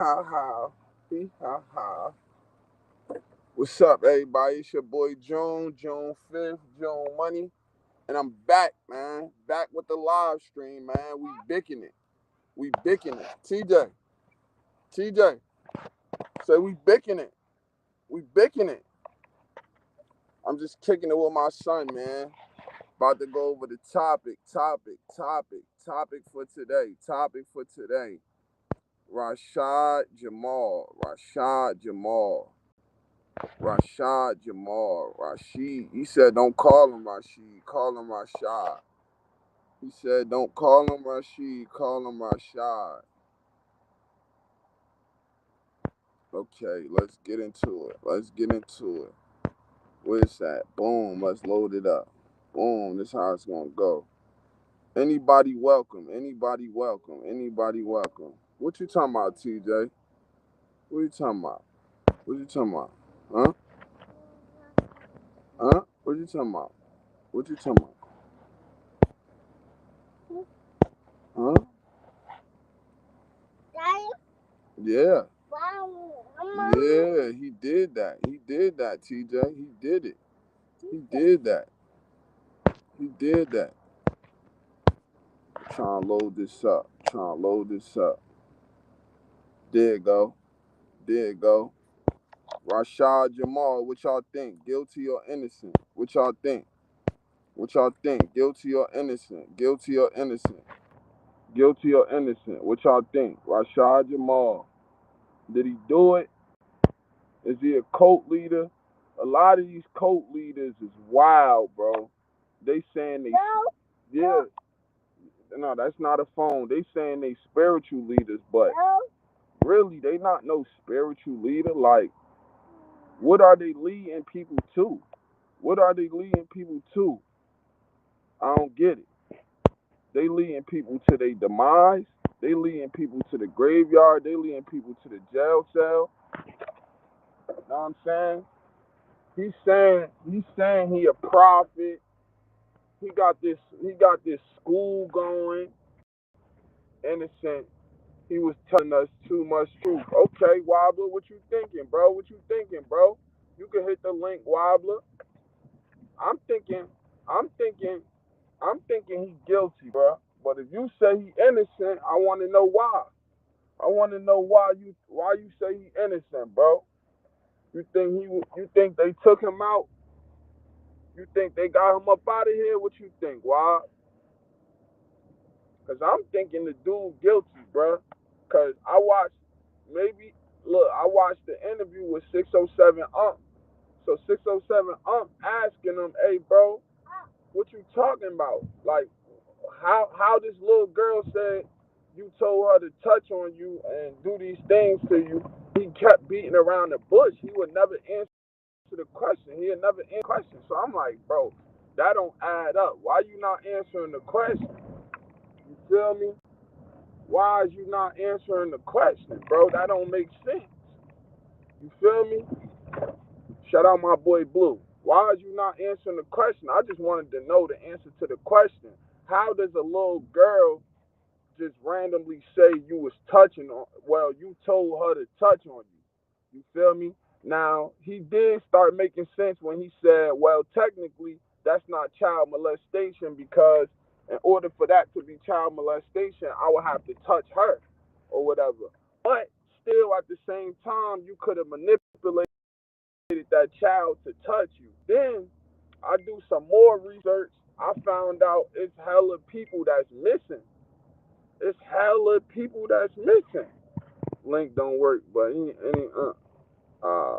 Ha ha. Hee ha ha. What's up, everybody? It's your boy June 5th, June Money. And I'm back, man. Back with the live stream, man. We bicking it. We bicking it. TJ. Say we bicking it. We bicking it. I'm just kicking it with my son, man. About to go over the topic for today. Topic for today. Rashad Jamal. Rashid. He said, don't call him Rashid. Call him Rashad. He said, don't call him Rashid. Call him Rashad. Okay, let's get into it. Where's that? Boom. Let's load it up. Boom. This is how it's going to go. Anybody welcome. What you talking about, TJ? What you talking about? Huh? What you talking about? Huh? Yeah. Yeah, he did that. TJ. He did it. He did that. Trying to load this up. There it go. Rashad Jamal, what y'all think? Guilty or innocent? What y'all think? Guilty or innocent? What y'all think? Rashad Jamal. Did he do it? Is he a cult leader? A lot of these cult leaders is wild, bro. They saying they yeah. No, that's not a phone. They saying they spiritual leaders, but really they not no spiritual leader. Like, what are they leading people to? I don't get it. They leading people to their demise. They leading people to the graveyard. They leading people to the jail cell. You know what I'm saying? He's saying he a prophet. He got this school going. Innocent. He was telling us too much truth. Okay, Wobbler, what you thinking, bro? You can hit the link, Wobbler. I'm thinking, I'm thinking, I'm thinking he guilty, bro. But if you say he innocent, I want to know why. I want to know why you say he innocent, bro. You think they took him out? You think they got him up out of here? What you think? Why? Cause I'm thinking the dude guilty, bro. Cause I watched the interview with 607 Ump. So 607 Ump asking him, hey, bro, what you talking about? Like, how this little girl said you told her to touch on you and do these things to you. He kept beating around the bush. He would never answer the question. So I'm like, bro, that don't add up. Why you not answering the question? You feel me? Why is you not answering the question, bro? That don't make sense. You feel me? Shout out my boy Blue. Why is you not answering the question? I just wanted to know the answer to the question. How does a little girl just randomly say you was you told her to touch on you? You feel me? Now, he did start making sense when he said, well, technically, that's not child molestation because in order for that to be child molestation, I would have to touch her or whatever. But still, at the same time, you could have manipulated that child to touch you. Then I do some more research. I found out it's hella people that's missing. Link don't work, but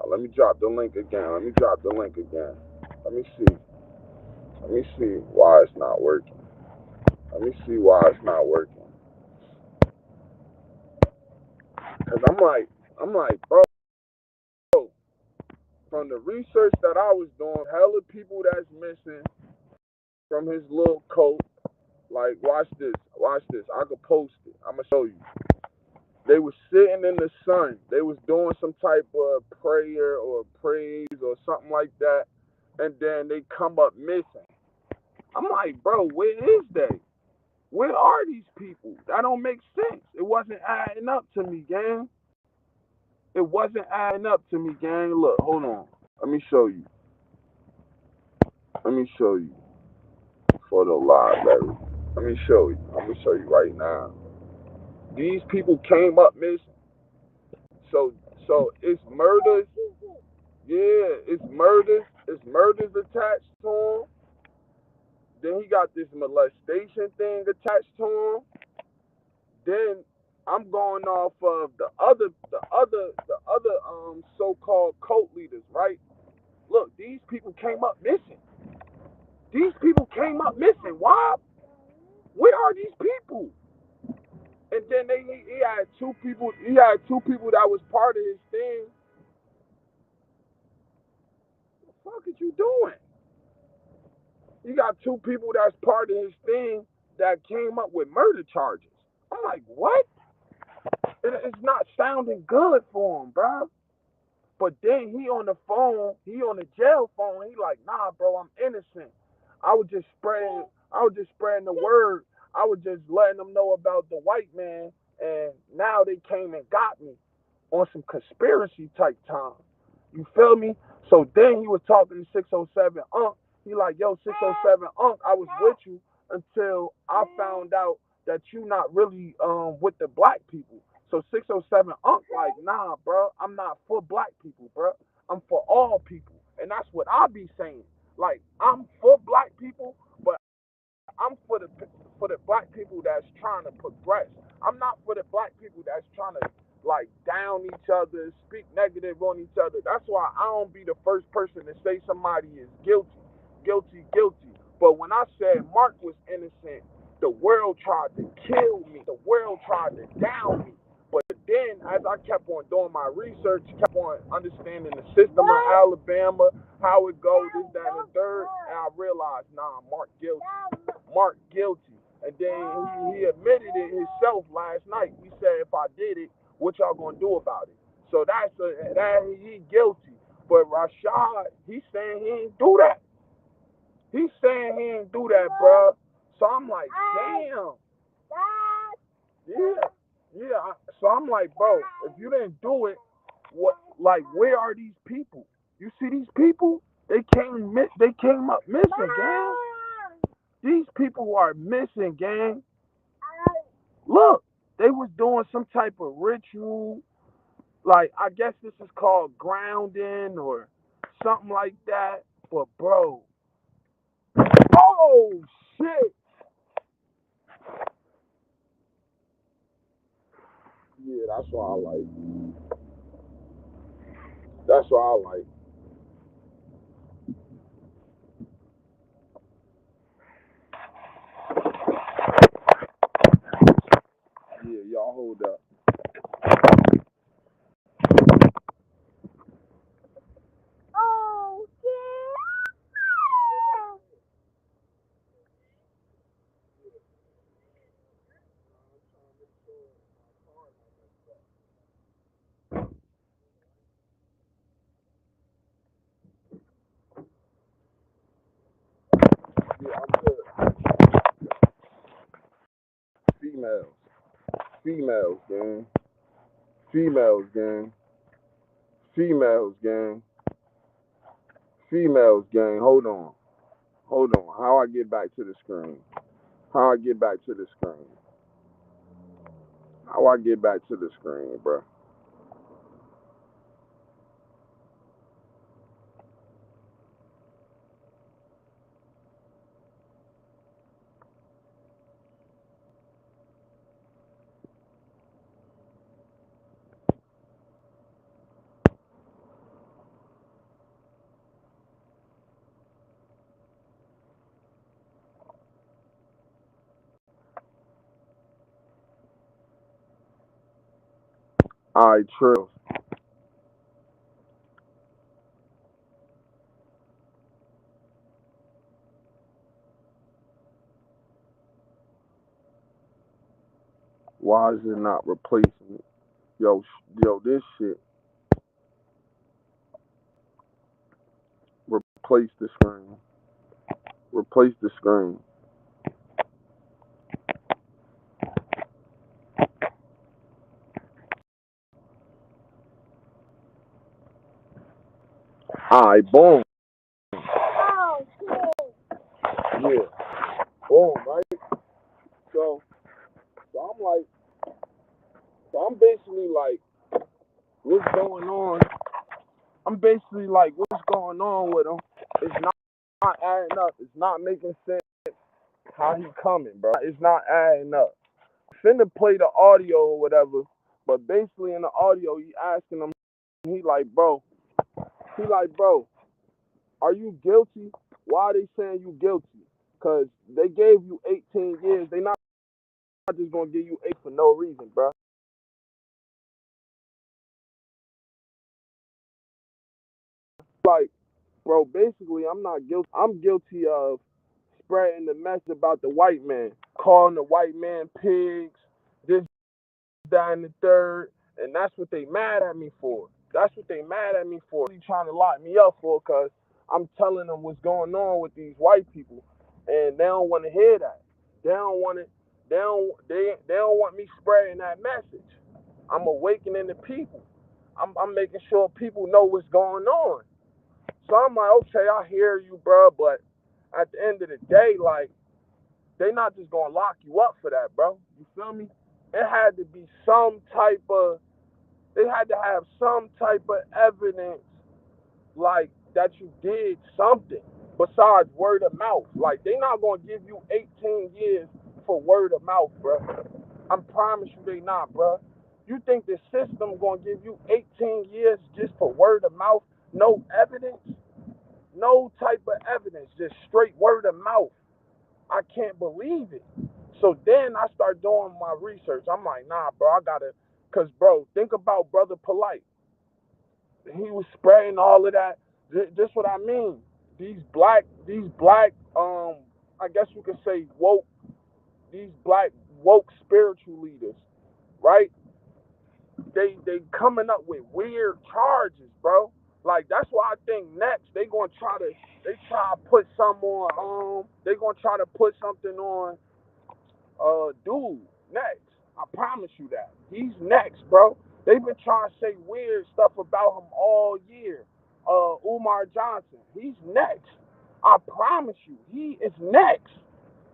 let me drop the link again. Let me see. Let me see why it's not working. Cause I'm like, bro, from the research that I was doing, hella people that's missing from his little coat. Like, watch this. I could post it. I'ma show you. They was sitting in the sun. They was doing some type of prayer or praise or something like that, and then they come up missing. I'm like, bro, where is they? Where are these people? That don't make sense. It wasn't adding up to me, gang. It wasn't adding up to me, gang. Look, hold on. Let me show you. Let me show you. For the live, Larry. Let me show you. I'm gonna show you right now. These people came up missing. So it's murders. Yeah, it's murders. It's murders attached to him. Then he got this molestation thing attached to him. Then I'm going off of the other so-called cult leaders, right? Look, these people came up missing. These people came up missing. Why? Where are these people? And then he had two people. He had two people that was part of his thing. What the fuck is you doing? You got two people that's part of his thing that came up with murder charges. I'm like, what? It's not sounding good for him, bro. But then he on the phone, he on the jail phone. He like, nah, bro, I'm innocent. I was just spreading the word. I was just letting them know about the white man, and now they came and got me on some conspiracy type time. You feel me? So then he was talking to 607 Unc. He like, yo, 607 Unc, I was with you until I found out that you not really with the black people. So 607 Unc like, nah, bro, I'm not for black people, bro. I'm for all people. And that's what I be saying. Like, I'm for black people, but I'm for the black people that's trying to progress. I'm not for the black people that's trying to like down each other, speak negative on each other. That's why I don't be the first person to say somebody is guilty, guilty, guilty. But when I said Mark was innocent, the world tried to kill me. The world tried to down me. But then, as I kept on doing my research, kept on understanding the system of Alabama, how it goes, this, that, and the third, and I realized, nah, Mark guilty. Mark guilty. And then he admitted it himself last night. He said, if I did it, what y'all gonna do about it? So that he guilty. But Rashad, he's saying he ain't do that. He's saying he ain't do that, bro. So I'm like, damn. Yeah, yeah. So I'm like, bro, if you didn't do it, what? Like, where are these people? You see these people? They came up missing, gang. These people are missing, gang. Look, they was doing some type of ritual. Like, I guess this is called grounding or something like that. But bro, oh shit. Yeah, that's what I like. That's what I like. Yeah, y'all hold up. Yeah, I'm good. Females. Females, gang. Females, gang. Females, gang. Females, gang. Hold on. Hold on. How I get back to the screen? How I get back to the screen? How I get back to the screen, bro? All right, Trill. Why is it not replacing it? Yo, this shit. Replace the screen. Replace the screen. Alright, boom. Yeah, boom, right? So, so I'm like, so I'm basically like, what's going on? I'm basically like, what's going on with him? It's not adding up. It's not making sense how he coming, bro. It's not adding up. Finna play the audio or whatever, but basically in the audio, he asking him, he like, bro, are you guilty? Why are they saying you guilty? Cause they gave you 18 years. They not just gonna give you 8 for no reason, bro. Like, bro, basically, I'm not guilty. I'm guilty of spreading the mess about the white man, calling the white man pigs, this, that, and the third, and that's what they mad at me for. That's what they mad at me for. Really trying to lock me up for, cause I'm telling them what's going on with these white people, and they don't want to hear that. They don't want it. They don't want me spreading that message. I'm awakening the people. I'm making sure people know what's going on. So I'm like, okay, I hear you, bro, but at the end of the day, like, they not just gonna lock you up for that, bro. You feel me? It had to be some type of, they had to have some type of evidence, like, that you did something besides word of mouth. Like, they not gonna give you 18 years for word of mouth, bro. I promise you they not, bro. You think the system gonna give you 18 years just for word of mouth? No evidence? No type of evidence, just straight word of mouth. I can't believe it. So then I start doing my research. I'm like, nah, bro, I gotta, cause bro, think about Brother Polite. He was spreading all of that. This what I mean. These black, I guess you could say woke, these black woke spiritual leaders, right? They coming up with weird charges, bro. Like that's why I think next they try to put some on they gonna try to put something on dude next. I promise you that. He's next, bro. They've been trying to say weird stuff about him all year. Umar Johnson, he's next. I promise you, he is next.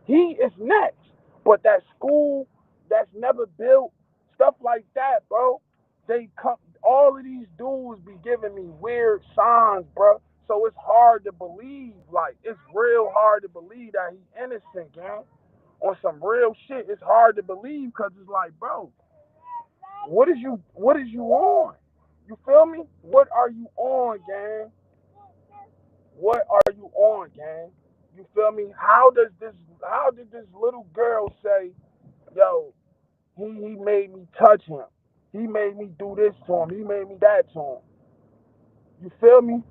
He is next. But that school that's never built, stuff like that, bro. They come. All of these dudes be giving me weird signs, bro. So it's hard to believe. Like it's real hard to believe that he's innocent, gang. On some real shit, it's hard to believe because it's like, bro, what is you on? You feel me? What are you on, gang? What are you on, gang? You feel me? How did this little girl say, yo, he made me touch him. He made me do this to him. He made me that to him. You feel me?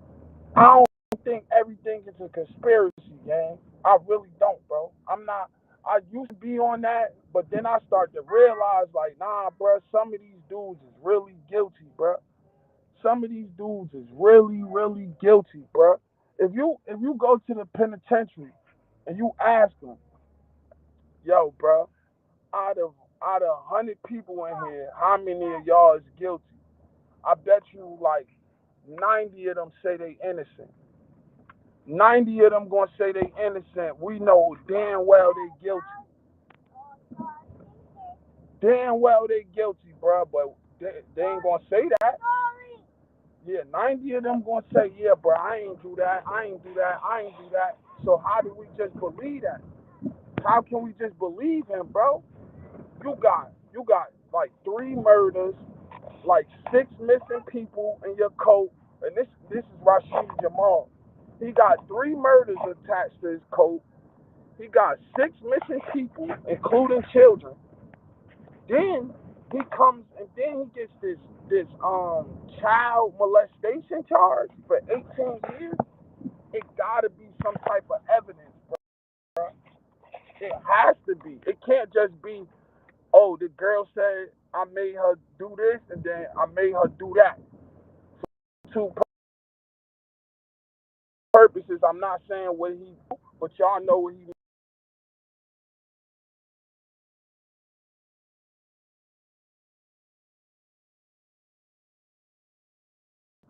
I don't think everything is a conspiracy, gang. I really don't, bro. I'm not. I used to be on that, but then I start to realize, like, nah, bro. Some of these dudes is really guilty, bro. Some of these dudes is really, really guilty, bro. If you go to the penitentiary and you ask them, yo, bro, out of 100 people in here, how many of y'all is guilty? I bet you like 90 of them say they innocent. 90 of them gonna say they innocent. We know damn well they guilty. Damn well they guilty, bro. But they ain't gonna say that. Yeah, 90 of them gonna say, yeah, bro, I ain't do that. I ain't do that. I ain't do that. So how do we just believe that? How can we just believe him, bro? You got like 3 murders, like 6 missing people in your coat, and this is Rashad Jamal. He got 3 murders attached to his coat. He got 6 missing people, including children. Then he comes and then he gets this child molestation charge for 18 years. It gotta be some type of evidence, bro. It has to be. It can't just be, oh, the girl said I made her do this and then I made her do that. Two purposes. I'm not saying what he do, but y'all know what he.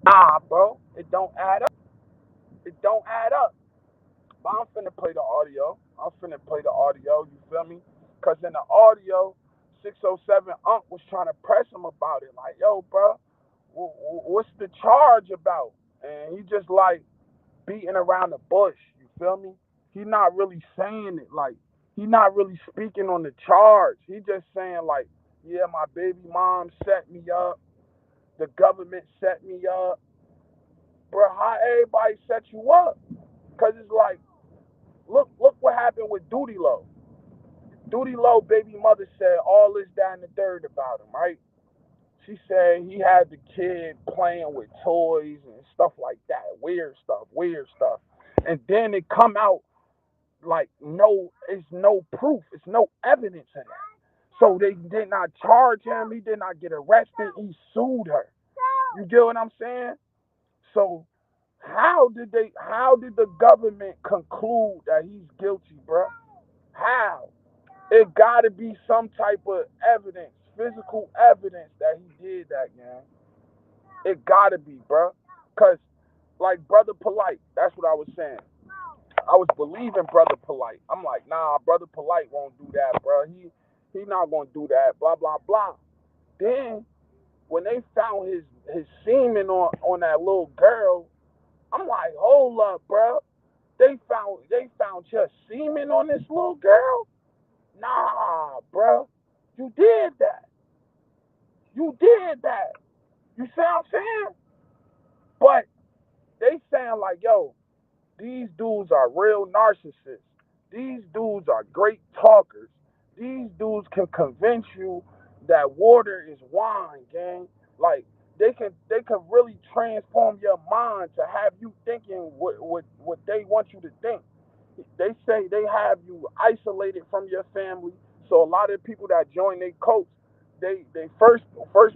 Nah, bro, it don't add up. It don't add up. But I'm finna play the audio. You feel me? Because in the audio, 607 Unc was trying to press him about it. Like, yo, bro, what's the charge about? And he just like beating around the bush. You feel me? He not really saying it. Like, he not really speaking on the charge. He just saying like, yeah, my baby mom set me up. The government set me up. Bro, how everybody set you up? Because it's like, look what happened with Duty Low. Duty Low baby mother said all this, that, and the third about him, right? She said he had the kid playing with toys and stuff like that. Weird stuff. And then it come out like it's no proof. It's no evidence of that. So they did not charge him. He did not get arrested. He sued her. You get what I'm saying? So how did the government conclude that he's guilty, bro? How? It gotta be some type of evidence, physical evidence that he did that, man. It gotta be, bro. Cause like Brother Polite, that's what I was saying. I was believing Brother Polite. I'm like, nah, Brother Polite won't do that, bro. He not gonna do that. Blah blah blah. Then when they found his semen on that little girl, I'm like, hold up, bro. They found your semen on this little girl? Nah, bro. You did that. You did that. You see what I'm saying? But they saying like, yo, these dudes are real narcissists. These dudes are great talkers. These dudes can convince you that water is wine, gang. Like they can really transform your mind to have you thinking what they want you to think. They say they have you isolated from your family. So a lot of people that join their cults, they first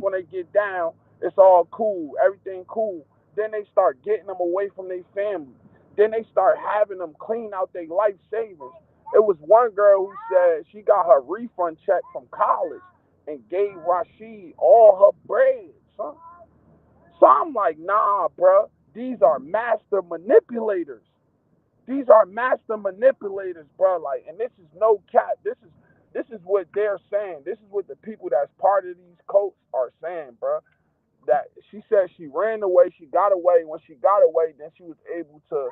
when they get down, it's all cool, everything cool. Then they start getting them away from their family. Then they start having them clean out their life savings. It was one girl who said she got her refund check from college and gave Rashid all her bread, son. So I'm like, nah, bro. These are master manipulators. These are master manipulators, bro. Like, and this is no cap. This is what they're saying. This is what the people that's part of these cults are saying, bro. That she said she ran away, she got away. When she got away, then she was able to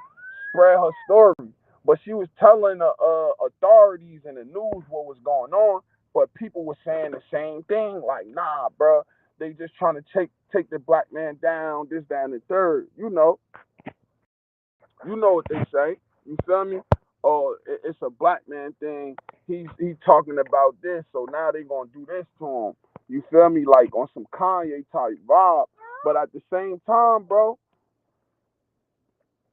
spread her story. But she was telling the authorities and the news what was going on. But people were saying the same thing, like, nah, bro. They just trying to take the black man down, this, that, and the third. You know what they say. You feel me? Oh, it's a black man thing. He's talking about this, so now they gonna do this to him. You feel me? Like on some Kanye type vibe. But at the same time, bro,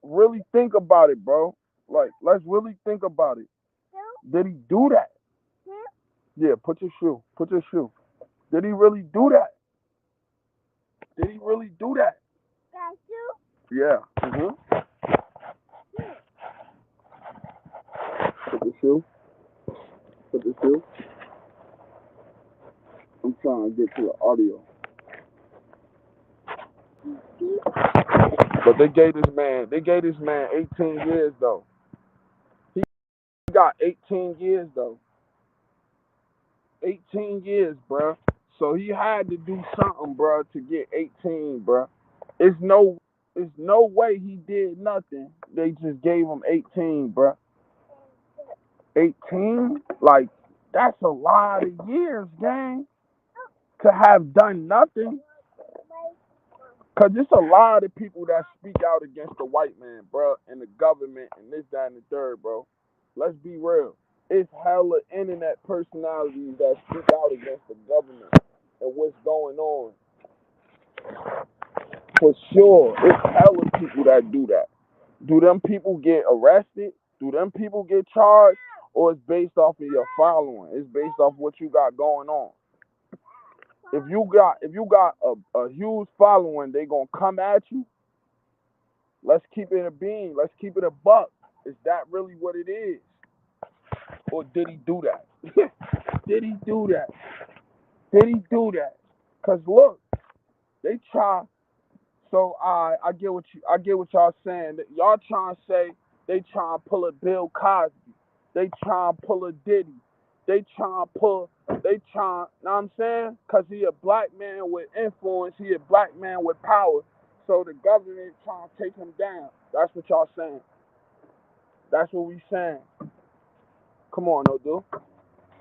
really think about it, bro. Like, let's really think about it. Did he do that? Yeah, put your shoe. Put your shoe. Did he really do that? Did he really do that? Yeah. Put the shoe. Put the shoe. I'm trying to get to the audio. But they gave this man 18 years though. He got 18 years though. 18 years, bruh. So he had to do something, bruh, to get 18, bruh. It's no it's no way he did nothing. They just gave him 18, bruh. 18? Like, that's a lot of years, gang, to have done nothing. Cause it's a lot of people that speak out against the white man, bro, and the government and this, that, and the third, bro. Let's be real. It's hella internet personalities that speak out against the government and what's going on. For sure, it's hella people that do that. Do them people get arrested? Do them people get charged? Or it's based off of your following? It's based off what you got going on. If you got a huge following, they gonna come at you. Let's keep it a bean. Let's keep it a buck. Is that really what it is? Or did he do that? Did he do that? Did he do that? Because look, they try So I get what y'all saying. Y'all trying to say they trying to pull a Bill Cosby, they trying to pull a Diddy, they trying. Know what I'm saying? Cause he a black man with influence, he a black man with power. So the government trying to take him down. That's what y'all saying. That's what we saying. Come on, no dude.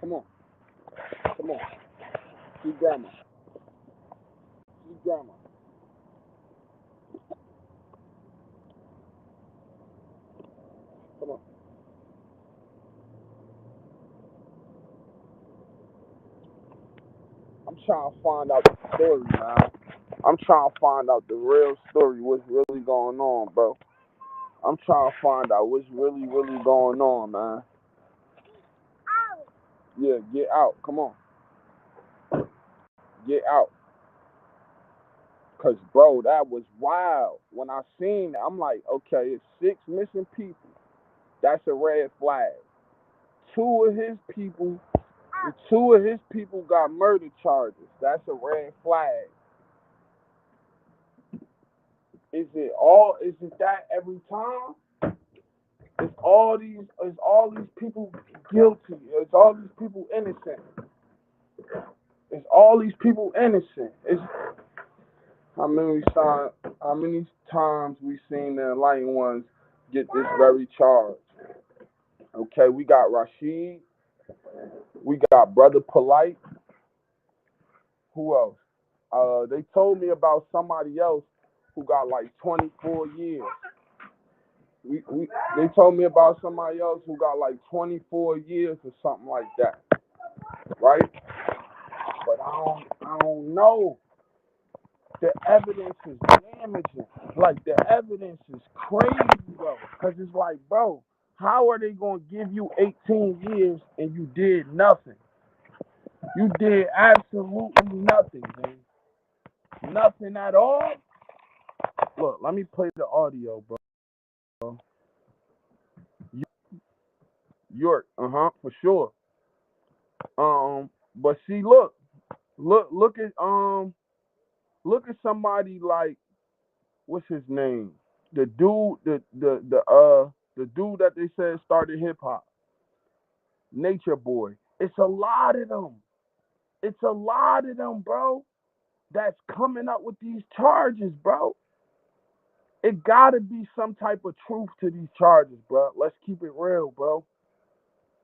Come on, come on. See grandma. See grandma. Come on. I'm trying to find out the story, man. I'm trying to find out the real story, what's really going on, bro. I'm trying to find out what's really, really going on, man. Yeah, get out. Come on. Get out. Cause bro, that was wild. When I seen it, I'm like, okay, it's 6 missing people. That's a red flag. Two of his people, two of his people got murder charges. That's a red flag. Is it that every time? Is all these people guilty? Is all these people innocent? Is all these people innocent? Is how many times we seen the enlightened ones get this very charge? Okay, we got Rashid, we got Brother Polite. Who else? They told me about somebody else who got like 24 years. They told me about somebody else who got like 24 years or something like that, right? But I don't know. The evidence is damaging. Like the evidence is crazy though, cause it's like, bro, how are they gonna give you 18 years and you did nothing? You did absolutely nothing, man. Nothing at all. Look, let me play the audio, bro. York, for sure. But see, look at look at somebody like what's his name? The dude, the dude that they said started hip hop, Nature Boy. It's a lot of them. It's a lot of them, bro. That's coming up with these charges, bro. It gotta be some type of truth to these charges, bro. Let's keep it real, bro.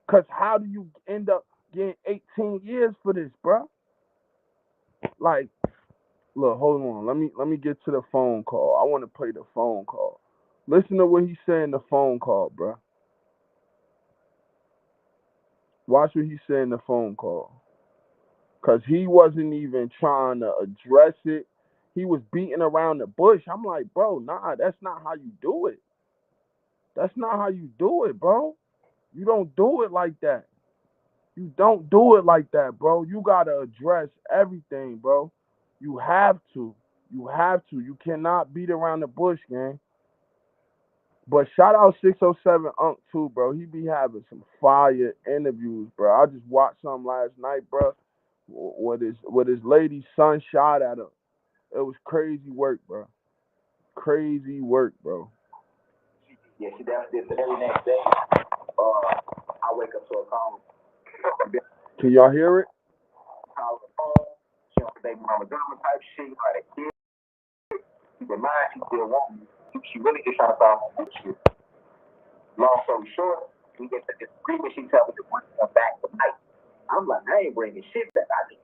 Cause how do you end up getting 18 years for this, bro? Like, look, hold on. Let me get to the phone call. I want to play the phone call. Listen to what he said in the phone call, bro. Watch what he said in the phone call. Cause he wasn't even trying to address it. He was beating around the bush. I'm like, bro, nah, that's not how you do it. That's not how you do it, bro. You don't do it like that. You don't do it like that, bro. You gotta address everything, bro. You have to. You have to. You cannot beat around the bush, gang. But shout out 607 Unc too, bro. He be having some fire interviews, bro. I just watched some last night, bro. With his lady son shot at him. It was crazy work, bro. Crazy work, bro. Yeah, she definitely did. The very next day, I wake up to a call. Can y'all hear it? She on the baby mama drama type shit, you know how that kid. Keep in mind, she still wants me. She really just trying to solve some shit. Long story short, we get to disagreement. She tells me to bring her back tonight. I'm like, I ain't bringing shit back. I just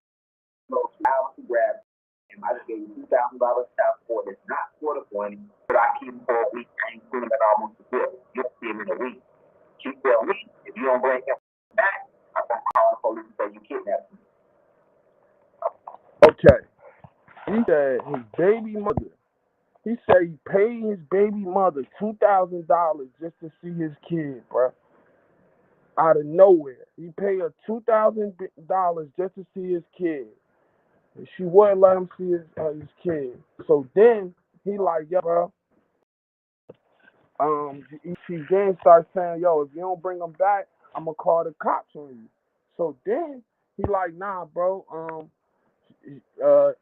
go to house to grab him. I just gave you $2,000 child support. It's not for the money, but I keep him for a week. I ain't doing that almost a bill. You'll see him in a week. She tell me, if you don't bring him back, I'm going to call the police and say you kidnapped him. Okay. He said his baby mother. He said he paid his baby mother $2,000 just to see his kid, bro. Out of nowhere, he paid her $2,000 just to see his kid. And she wouldn't let him see his kid. So then he like, yo, bro. She then starts saying, yo, if you don't bring him back, I'm gonna call the cops on you. So then he like, nah, bro.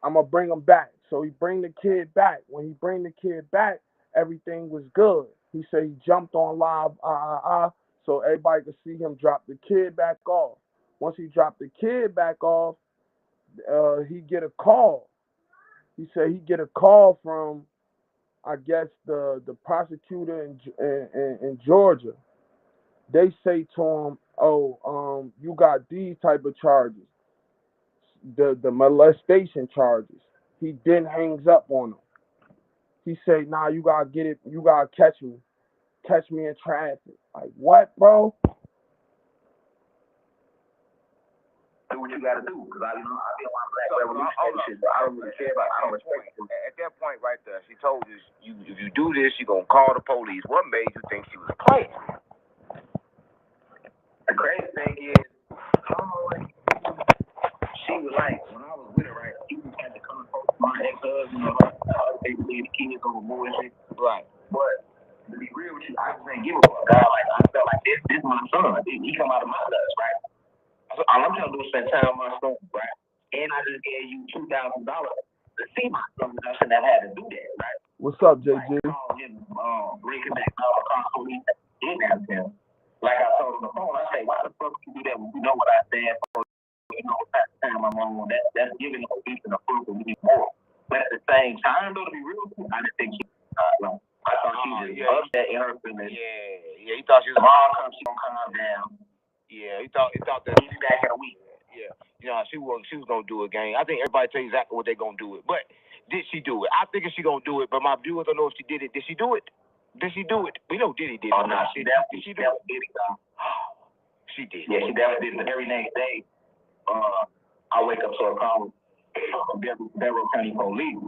I'm gonna bring him back. So he bring the kid back. When he bring the kid back, everything was good. He said he jumped on live, so everybody could see him drop the kid back off. Once he dropped the kid back off, he get a call. He said he get a call from, I guess, the prosecutor in Georgia. They say to him, "Oh, you got these type of charges, the molestation charges." He then hangs up on him. He say, "Nah, you gotta get it. You gotta catch me in traffic." Like, what, bro? Do what you gotta do, because I be on my black revolution shit, so I don't really care about. I don't respect it. At that point, right there, she told you, if you do this, you gonna call the police. What made you think she was playing? The crazy thing is, she was like, when I was with her, right, she was had to come to my ex-husband, they believe the kids over bullshit. Right. But to be real with you, I just didn't give a fuck. Like, I felt like this is my son. He come out of my guts, right? So all I'm trying to do is spend time with my son, right? And I just gave you $2,000 to see my son. I shouldn't have had to do that, right? What's up, JG? Bring him back, police, kidnap him. Like I told him on the phone, I say, why the fuck would you do that when you know what I stand for? You know, at the time I'm on, that's giving a piece of the food that we need more. But at the same time, though, to be real, I didn't think she was I thought she was upset in her feelings. Yeah, he thought she was she gonna calm down. Yeah, he thought that he's back in a week. Yeah, you know, she was gonna do it, gang. I think everybody tell you exactly what they gonna do it, but did she do it? I think she gonna do it, but my viewers don't know if she did it. Did she do it? Did she do it? We know Diddy did it. Oh no, she definitely did it. She did. Yeah, she definitely did it. Every next day, I wake up to a call from Beverly County Police,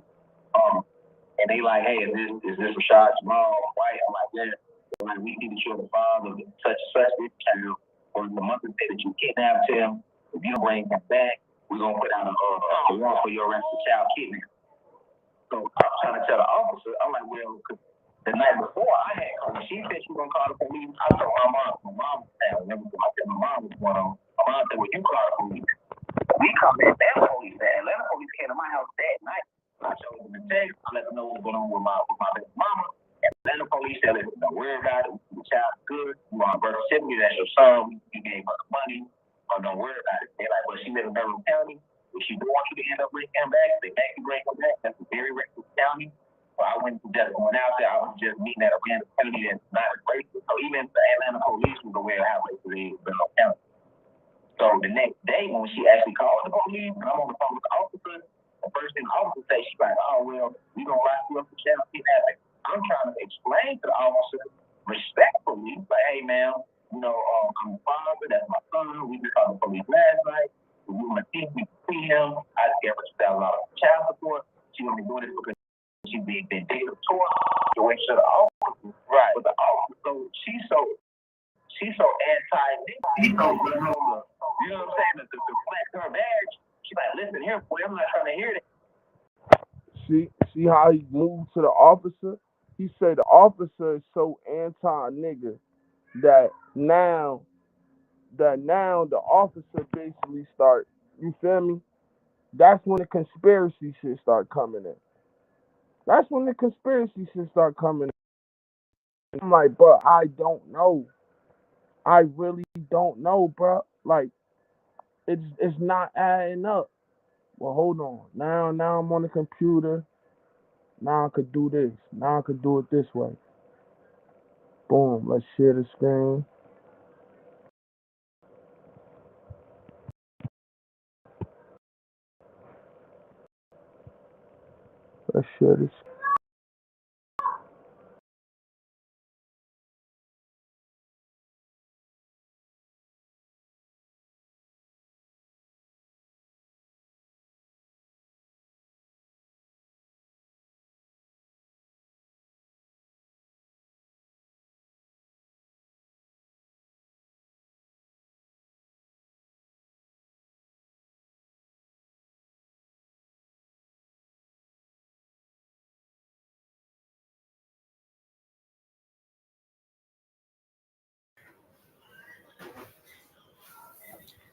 and they like, hey, is this Rashad Jamal White? I'm like, yeah. Like, we need to show the father of such this child, or the mother say that you kidnapped him. If you don't bring him back, we're gonna put out a warrant for your arrest for child kidnapping. So I'm trying to tell the officer, I'm like, well, the night before I had called, she said she was gonna call the police. I told my mom was down. I said my mom was going on. My mom said, well, you call the police. We called the Atlanta police. The Atlanta police came to my house that night. I showed them the text. I let them know what's going on with my baby mama. Atlanta police said, listen, don't worry about it. The child's good. You want birth certificate, that's your son. You gave her the money. Don't worry about it. They're like, well, she lives in Beverly County. If she don't want you to end up bringing him back, they make you bring him back. That's a very reckless county. So I went just going out there. I was just meeting at a random county that's not as racist. So even the Atlanta police was aware of how racist it is in Beverly County. So the next day, when she actually called the police, and I'm on the phone with the officer, the first thing the officer says, she's like, oh, well, we going to lock you up for child kidnapping. I'm trying to explain to the officer respectfully, like, hey, ma'am, you know, I'm the father, that's my son. We just called the police last night. We want to see him. I just gave her $2,000 child support. She's going to be doing this because she's being vindictive toward the way to the officer. Right. But the officer, she's so anti-nigga. She's so, you know what I'm saying? The flex her badge. She's like, listen here, boy, I'm not trying to hear that. See how he moved to the officer? He said the officer is so anti-nigga that now the officer basically start, you feel me? That's when the conspiracy shit start coming in. That's when the conspiracy shit start coming in. I'm like, bro, I don't know. I really don't know, bro. Like, it's not adding up. Well, hold on. Now I'm on the computer. Now I could do this. Now I could do it this way. Boom. Let's share the screen. Let's share this.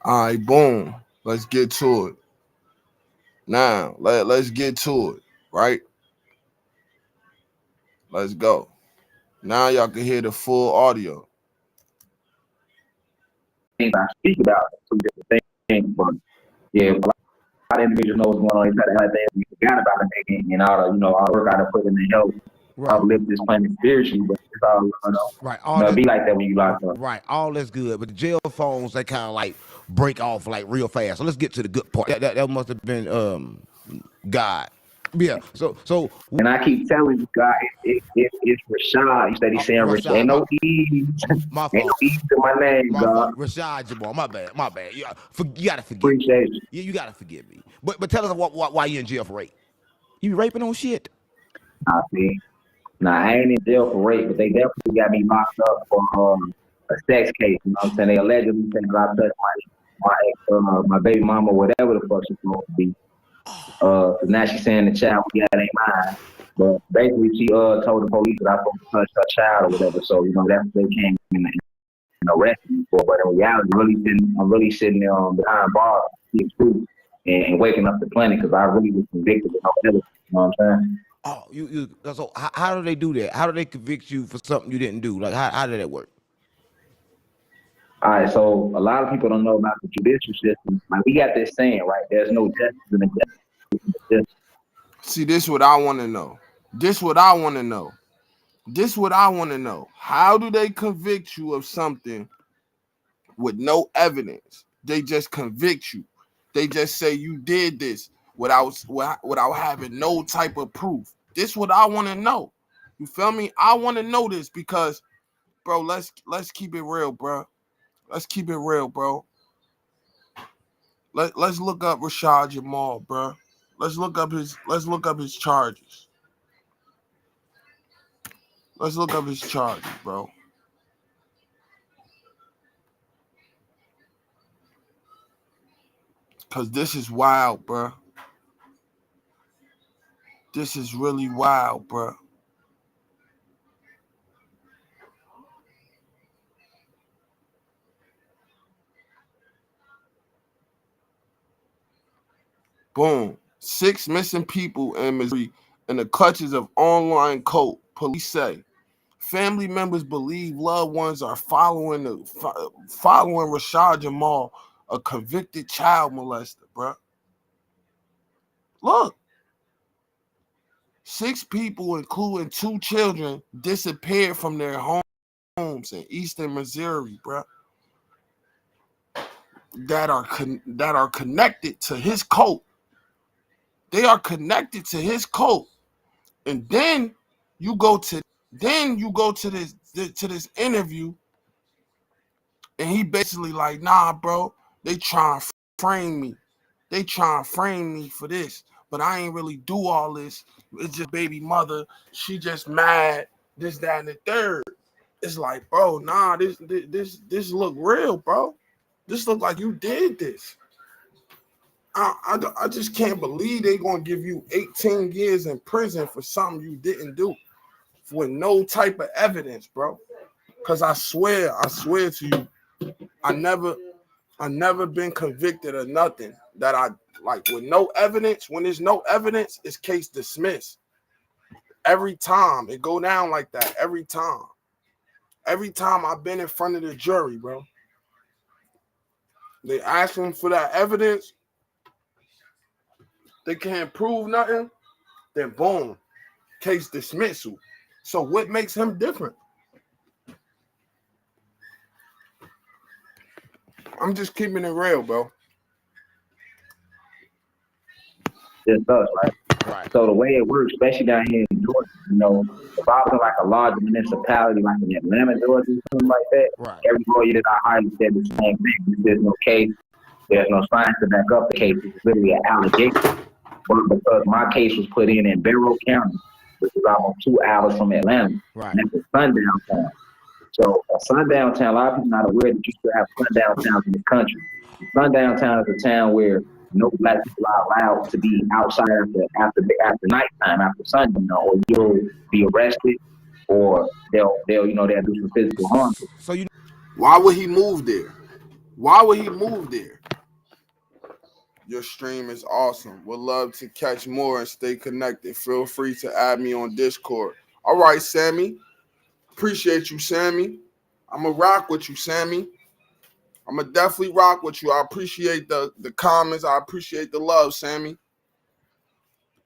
All right, boom. Let's get to it. Now, let's get to it. right? Let's go. Now y'all can hear the full audio. Things I speak about two different things, but yeah, a lot of individuals know what's going on. They try to act like they forgot about it and all the all the work I put in to help live this planet spiritually, but it's all Right. it be like that when you locked up. Right. All that's good, but the jail phones they kind of like break off like real fast. So let's get to the good part. That must have been God. Yeah. So And I keep telling you, God, it's Rashad. You said he's saying Rashad. Ain't no E's. My Ain't no fault. E's in my name, My God. fault. Rashad Jamal. My bad. You gotta forgive me. Appreciate you. You gotta forgive me. But tell us why you in jail for rape. You be raping on shit. I see. Now I ain't in jail for rape, but they definitely got me locked up for a sex case. You know what I'm saying? They allegedly saying that I touched my baby mama, whatever the fuck she's supposed to be. Now she's saying the child we got ain't mine. But basically she told the police that I was supposed to touch her child or whatever. So, that's what they came and arrested me for. But in reality, I'm really sitting there behind bars, and waking up the planet because I really was convicted of no evidence. You know what I'm saying? Oh, so how do they do that? How do they convict you for something you didn't do? Like how did that work? All right, so a lot of people don't know about the judicial system. Like we got this saying, right? There's no justice in the justice. See, this what I want to know. This what I want to know. How do they convict you of something with no evidence? They just convict you. They just say you did this without having no type of proof. This what I want to know. You feel me? I want to know this because, bro, let's keep it real, bro. Let's keep it real, bro. Let's look up Rashad Jamal, bro. Let's look up his charges. Let's look up his charges, bro. Cause this is wild, bro. This is really wild, bro. Boom. 6 missing people in Missouri in the clutches of online cult. Police say family members believe loved ones are following Rashad Jamal, a convicted child molester, bro. Look. 6 people, including 2 children, disappeared from their homes in eastern Missouri, bro. That are connected to his cult. They are connected to his cult. And then you go to this interview, and he basically like, nah, bro, they trying to frame me. They trying to frame me for this, but I ain't really do all this. It's just baby mother. She just mad. This, that, and the third. It's like, bro, nah, this look real, bro. This look like you did this. I just can't believe they gonna give you 18 years in prison for something you didn't do with no type of evidence, bro. Cause I swear to you, I never been convicted of nothing that I like with no evidence. When there's no evidence, it's case dismissed. Every time it go down like that. Every time I've been in front of the jury, bro. They ask them for that evidence. They can't prove nothing. Then boom, case dismissal. So what makes him different? I'm just keeping it real, bro. Just us, right? So the way it works, especially down here in Georgia, if I was in like a larger municipality like in Atlanta, Georgia, something like that, every lawyer that I hired said the same thing. There's no case, there's no science to back up the case. It's literally an allegation. But because my case was put in Barrow County, which is almost 2 hours from Atlanta, and that's a sundown town. So a sundown town, a lot of people are not aware that you still have sundown towns in this country. A sundown town is a town where no black people are allowed to be outside after nighttime, after sundown, or you'll be arrested, or they'll do some physical harm. So why would he move there? Why would he move there? Your stream is awesome. Would love to catch more and stay connected. Feel free to add me on Discord. All right, Sammy. Appreciate you, Sammy. I'ma rock with you, Sammy. I'ma definitely rock with you. I appreciate the comments. I appreciate the love, Sammy.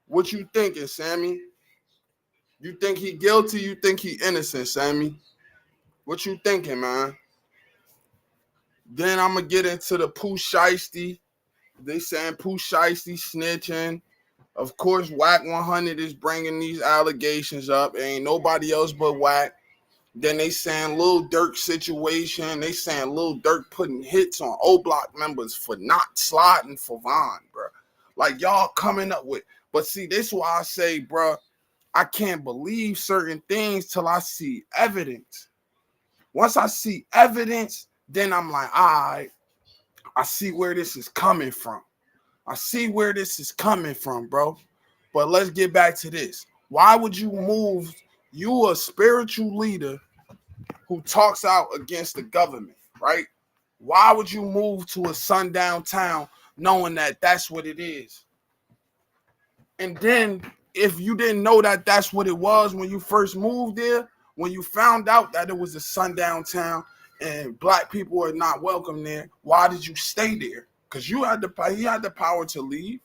What you thinking, Sammy? You think he guilty? You think he innocent, Sammy? What you thinking, man? Then I'm gonna get into the Pooh shiesty. They saying Pooh shiesty snitching. Of course, Whack 100 is bringing these allegations up. Ain't nobody else but Whack. Then they saying Lil Durk situation. They saying Lil Durk putting hits on O Block members for not sliding for Vaughn, bro. Like y'all coming up with. But see, this is why I say, bro, I can't believe certain things till I see evidence. Once I see evidence, then I'm like, all right, I see where this is coming from. I see where this is coming from, bro. But let's get back to this. Why would you move? You a spiritual leader who talks out against the government, right? Why would you move to a sundown town knowing that that's what it is? And then if you didn't know that that's what it was when you first moved there, when you found out that it was a sundown town and black people are not welcome there, why did you stay there? Because he had the power to leave.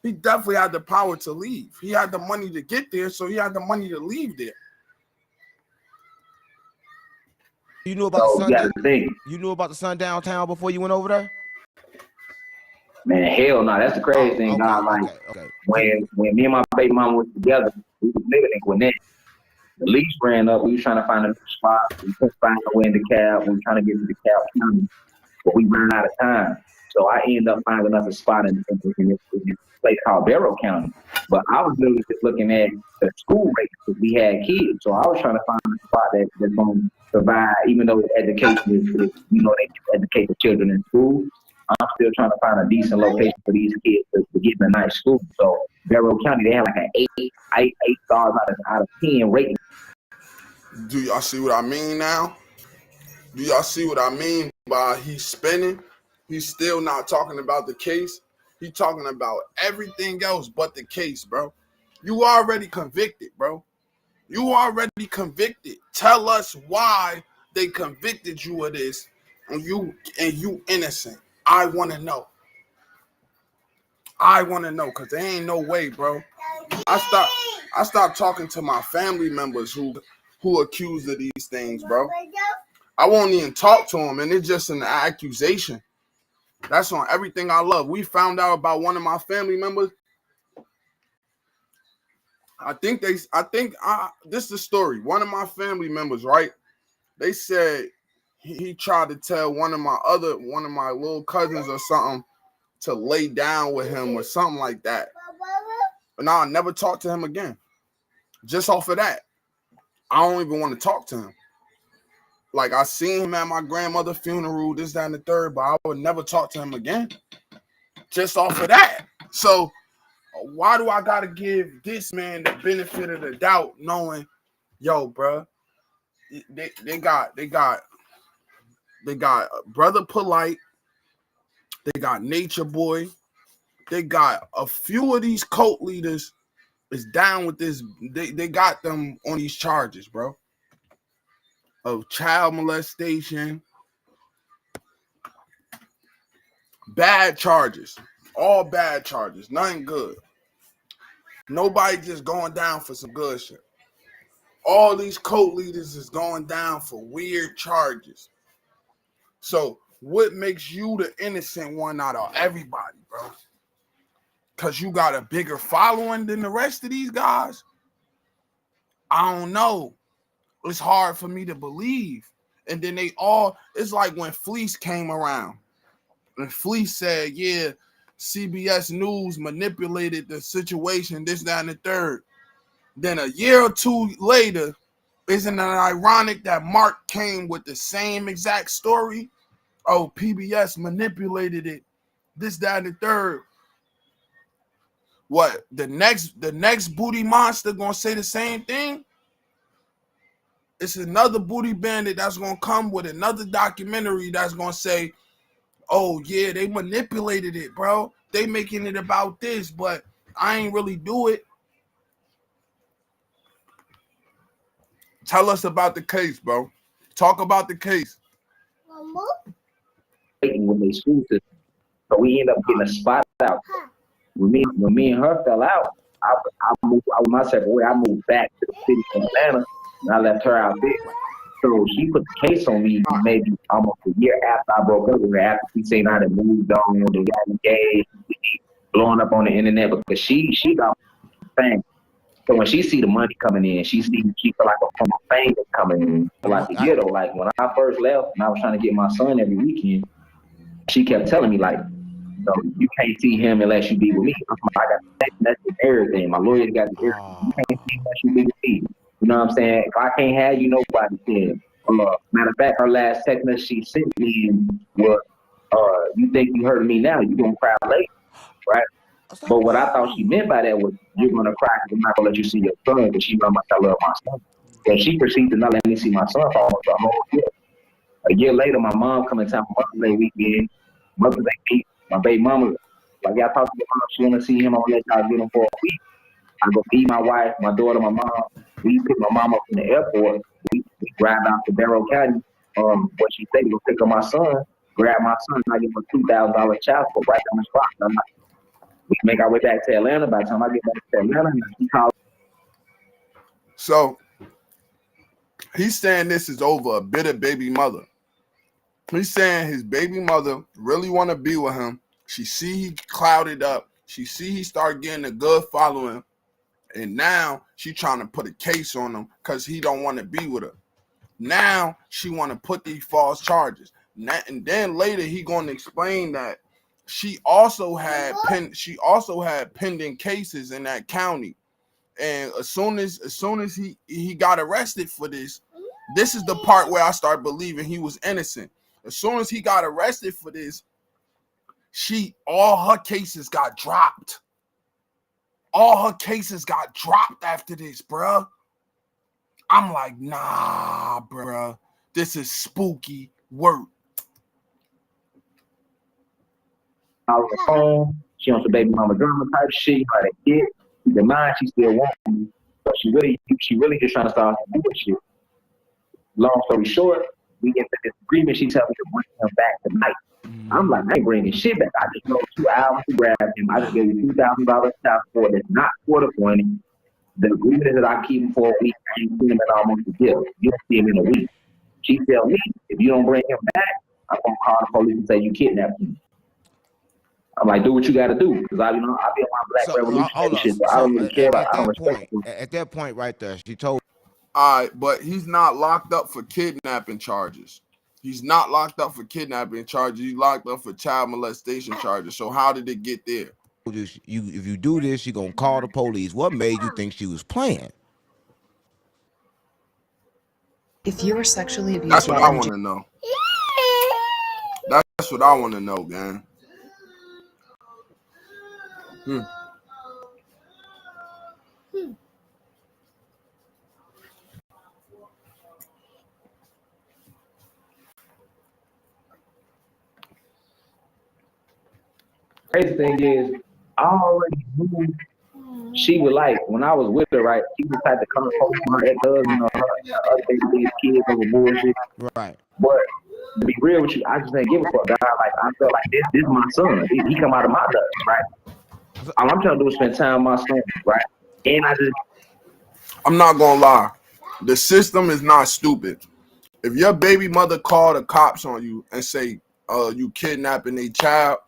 He definitely had the power to leave. He had the money to get there, so he had the money to leave there. You knew about you knew about the sundown town before you went over there? Man, hell no. That's the crazy thing. Okay. When me and my baby mama was together, we was living in Gwinnett. The lease ran up. We was trying to find a new spot. We couldn't find no way in the cab. We were trying to get to the cab county, but we ran out of time. So I ended up finding us a spot in this place called Barrow County. But I was literally just looking at the school rates because we had kids. So I was trying to find a spot that's going to provide, even though education is, they educate the children in school. I'm still trying to find a decent location for these kids to get in a nice school. So Barrow County, they have like an 8 stars out of 10 rating. Do y'all see what I mean now? Do y'all see what I mean by he's spinning? He's still not talking about the case. He's talking about everything else but the case, bro. You already convicted, bro. You already convicted. Tell us why they convicted you of this and you innocent. I want to know. I want to know because there ain't no way, bro. I stopped talking to my family members who accused of these things, bro. I won't even talk to them, and it's just an accusation. That's on everything I love. We found out about one of my family members. This is the story. One of my family members, right? They said he tried to tell one of my little cousins or something to lay down with him or something like that. And I'll never talk to him again. Just off of that. I don't even want to talk to him. Like, I seen him at my grandmother's funeral, this, that, and the third, but I would never talk to him again. Just off of that. So, why do I got to give this man the benefit of the doubt knowing, yo, bro, they got Brother Polite, they got Nature Boy, they got a few of these cult leaders is down with this. They got them on these charges, bro. Of child molestation, bad charges, all bad charges, nothing good. Nobody just going down for some good shit. All these cult leaders is going down for weird charges. So what makes you the innocent one out of everybody, bro? Because you got a bigger following than the rest of these guys? I don't know. It's hard for me to believe. And then it's like when Fleece came around. And Fleece said, yeah, CBS News manipulated the situation, this, that, and the third. Then a year or two later, isn't it ironic that Mark came with the same exact story? Oh, PBS manipulated it, this, that, and the third. What, the next booty monster gonna say the same thing? It's another booty bandit that's gonna come with another documentary that's gonna say, oh yeah, they manipulated it, bro. they making it about this, but I ain't really do it. Tell us about the case, bro. Talk about the case. When they school system, so we end up getting a spot out. When me and her fell out, I moved my separate way. I moved back to the city of Atlanta, and I left her out there. So she put the case on me maybe almost a year after I broke up with her, after she seen I had moved on, they got engaged, blowing up on the internet, because she got fame. So when she see the money coming in, she feel like a form of fame is coming in. Like a ghetto. Like when I first left and I was trying to get my son every weekend, she kept telling me like, no, you can't see him unless you be with me. I got the text message, everything. My lawyer got the everything. You can't see him unless you be with me. You know what I'm saying? If I can't have you, nobody can. Matter of fact, her last text message she sent me was, you think you hurting me now, you gonna cry later, right? But what I thought she meant by that was, you're gonna cry because I'm not gonna let you see your son, because she know how much I love my son. And she proceeded to not let me see my son for almost a whole year. A year later, my mom come in town for Mother's Day weekend. Mother's Day week, my baby mama, like y'all talk to your mom, she wanna see him, I'm gonna let y'all get him for a week. I go meet my wife, my daughter, my mom. We pick my mom up from the airport. We drive out to Barrow County. What she said, go pick up my son, grab my son, and I give him a $2,000 child support right down the spot. I'm like, we make our way back to Atlanta. By the time I get back to Atlanta, he called. So he's saying this is over a bitter baby mother. He's saying his baby mother really want to be with him. She see he clouded up. She see he start getting a good following. And now she trying to put a case on him because he don't want to be with her. Now she want to put these false charges. And then later he going to explain that she also had pending cases in that county. And as soon as he got arrested for this is the part where I start believing he was innocent. As soon as he got arrested for this, all her cases got dropped. All her cases got dropped after this, bruh. I'm like, nah, bruh. This is spooky work. I was on the phone. She on some baby mama drama type shit. Like that kid, keep in mind she still wants me, but she really just trying to start some bullshit. Long story short, we get to this agreement. She tells me to bring him back tonight. I'm like, I ain't bringing shit back. I just know 2 hours to grab him. I just gave you $2,000 child support. That's not quarter pointy. The agreement is that I keep him for a week. I ain't seen him in almost a year. You don't see him in a week. She tell me, if you don't bring him back, I'm gonna call the police and say you kidnapped him. I'm like, do what you got to do, because I be on my Black Revolution shit. So I don't really care about. I don't respect him. At that point, right there, she told. All right, but he's not locked up for kidnapping charges. He's not locked up for kidnapping charges. He's locked up for child molestation charges. So how did it get there? If you do this, you're gonna call the police. What made you think she was playing? If you were sexually abused, that's what I want to know. That's what I want to know, gang. Crazy thing is, I already knew she would like, when I was with her, right, she was the type to come home with her ex-husband or her other baby kids over bullshit. Right. But to be real with you, I just didn't give a fuck. God, like, I felt like this is my son. He come out of my nuts, right? All I'm trying to do is spend time with my son, right? And I'm not gonna lie. The system is not stupid. If your baby mother call the cops on you and say you kidnapping a child,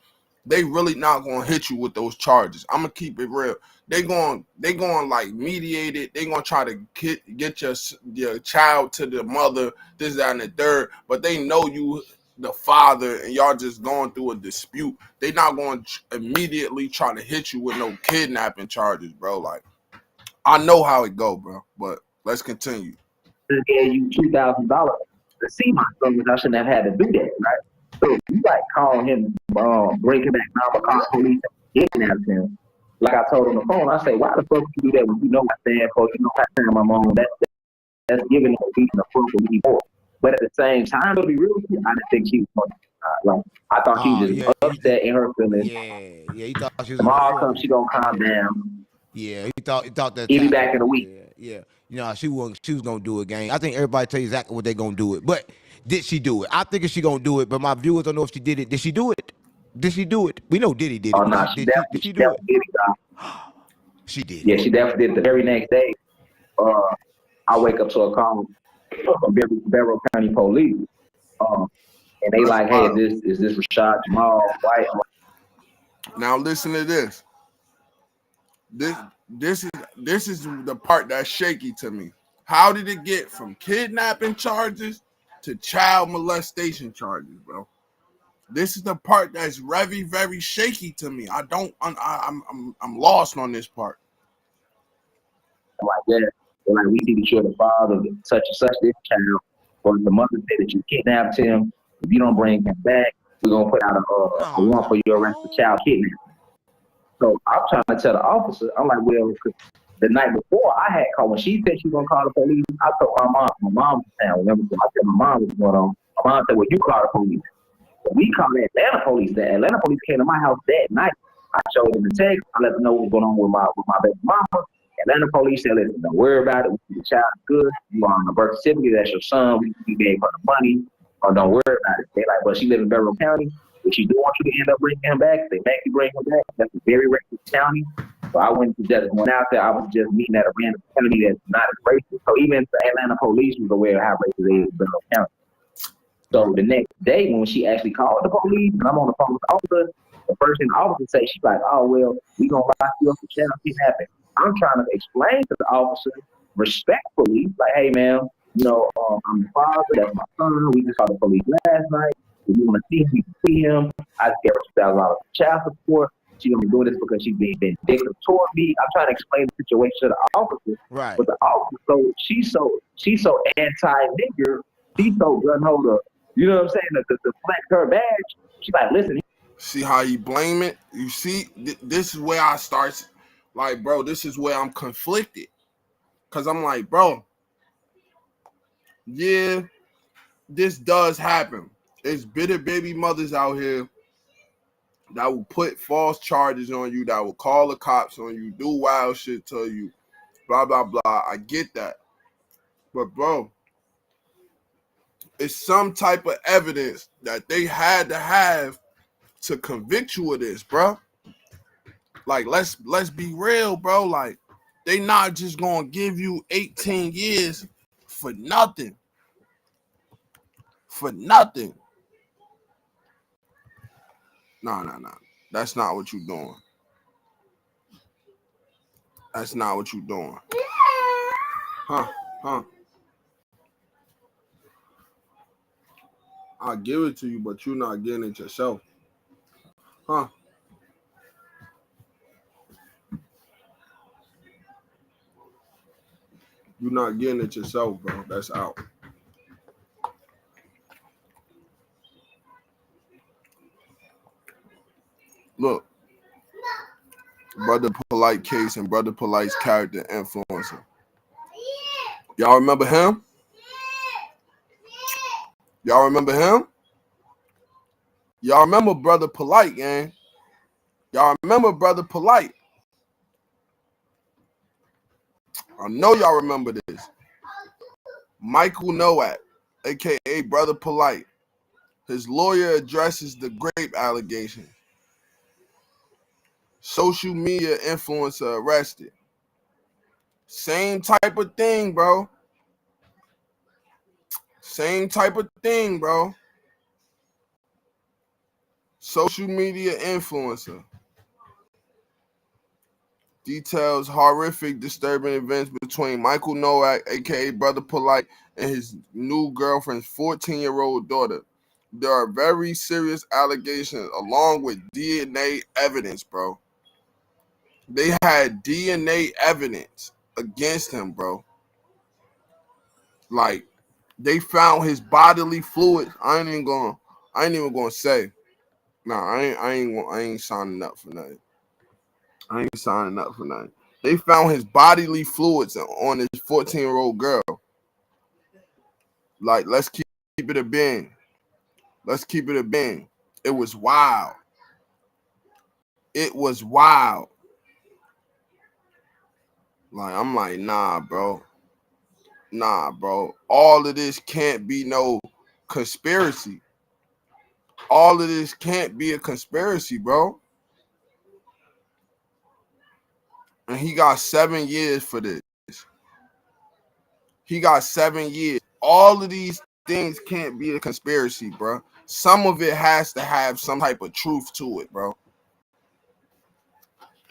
they really not gonna hit you with those charges. I'm gonna keep it real. They going like mediate it. They gonna try to get your child to the mother, this, that, and the third. But they know you the father, and y'all just going through a dispute. They not going to immediately try to hit you with no kidnapping charges, bro. Like, I know how it go, bro. But let's continue. just gave you $2,000 to see my son, which I shouldn't have had to do that, right? So you like call him, bring him back now, call police, kidnap him. Like I told on the phone, I say, why the fuck you do that when you know I stand for, you know I stand my mom? That's giving him a reason to fuck with me more. But at the same time, to be real with you, I didn't think she was funny. Like I thought she was just Yeah, upset in her feelings. yeah, he thought she was a little Tomorrow flirty. comes, she gonna calm down. Yeah, he thought that He'll be tax back was, in a week. yeah. You know, she was gonna do it, gang. I think everybody tell you exactly what they gonna do it. But did she do it? I think she gonna do it, but my viewers don't know if she did it. Did she do it? Did she do it? We know Diddy did it, Oh but no, did she do it? did it, dog. She did Yeah, it. she definitely did. The very next day, I wake up to a call from Barrow County Police, and they That's like, hey, wild. is this Rashad Jamal White? Now listen to this. This is the part that's shaky to me. How did it get from kidnapping charges to child molestation charges, bro? This is the part that's very, very shaky to me. I'm lost on this part. I'm like, yeah. They're like, we see that you're the father of such and such this child, or the mother said that you kidnapped him. If you don't bring him back, we're gonna put out a warrant for your arrest for child kidnapping. So I'm trying to tell the officer, I'm like, well, the night before I had called, when she said she was gonna call the police, I told my mom was in town, remember? So I said my mom was going on. My mom said, well, you call the police. So we called the Atlanta police. The Atlanta police came to my house that night. I showed them the text. I let them know what was going on with my baby mama. Atlanta police said, listen, don't worry about it. The child's good. You are on the birth certificate. That's your son. We gave her the money. Don't worry about it. They like, well, she lives in Barrow County. If she do want you to end up bringing him back, they make you bring him back. That's a very racist county. So I went out there. I was just meeting at a random county that's not as racist. So even the Atlanta police was aware of how racist it is in Barrow County. So the next day, when she actually called the police, and I'm on the phone with the officer, the first thing the officer say, she's like, oh, well, we going to lock you up for child kidnapping. I'm trying to explain to the officer respectfully, like, hey, man, I'm the father, that's my son. We just saw the police last night. If you want to see him, you can see him. I just gave her $2,000 for child support. She's going to be doing this because she's being vindictive toward me. I'm trying to explain the situation to the officer. Right. But the officer, she's so anti-nigger. She's so gun-holder. You know what I'm saying? The flex her badge. She's like, listen. See how you blame it? You see, this is where I start. Like, bro, this is where I'm conflicted. Because I'm like, bro, yeah, this does happen. There's bitter baby mothers out here that will put false charges on you, that will call the cops on you, do wild shit to you, blah, blah, blah. I get that. But, bro, it's some type of evidence that they had to have to convict you of this, bro. Like, let's be real, bro. Like, they not just gonna give you 18 years for nothing. For nothing. No. That's not what you're doing. That's not what you're doing. Huh. I'll give it to you, but you're not getting it yourself. Huh. You're not getting it yourself, bro. That's out. Look. Brother Polite case and Brother Polite's character influencer. Y'all remember him? Y'all remember him? Y'all remember Brother Polite, gang? Y'all remember Brother Polite? I know y'all remember this. Michael Nowak, a.k.a. Brother Polite. His lawyer addresses the grape allegation. Social media influencer arrested. Same type of thing, bro. Same type of thing, bro. Social media influencer. Details horrific, disturbing events between Michael Nowak, a.k.a. Brother Polite, and his new girlfriend's 14-year-old daughter. There are very serious allegations along with DNA evidence, bro. They had DNA evidence against him, bro. Like, they found his bodily fluids. I ain't even gonna say. Nah, I ain't signing up for nothing. I ain't signing up for nothing. They found his bodily fluids on his 14-year-old girl. Like, let's keep it a being. Let's keep it a bang. It was wild. It was wild. Like, I'm like, nah, bro. Nah, bro. All of this can't be no conspiracy. All of this can't be a conspiracy, bro. And he got 7 years for this. He got 7 years. All of these things can't be a conspiracy, bro. Some of it has to have some type of truth to it, bro.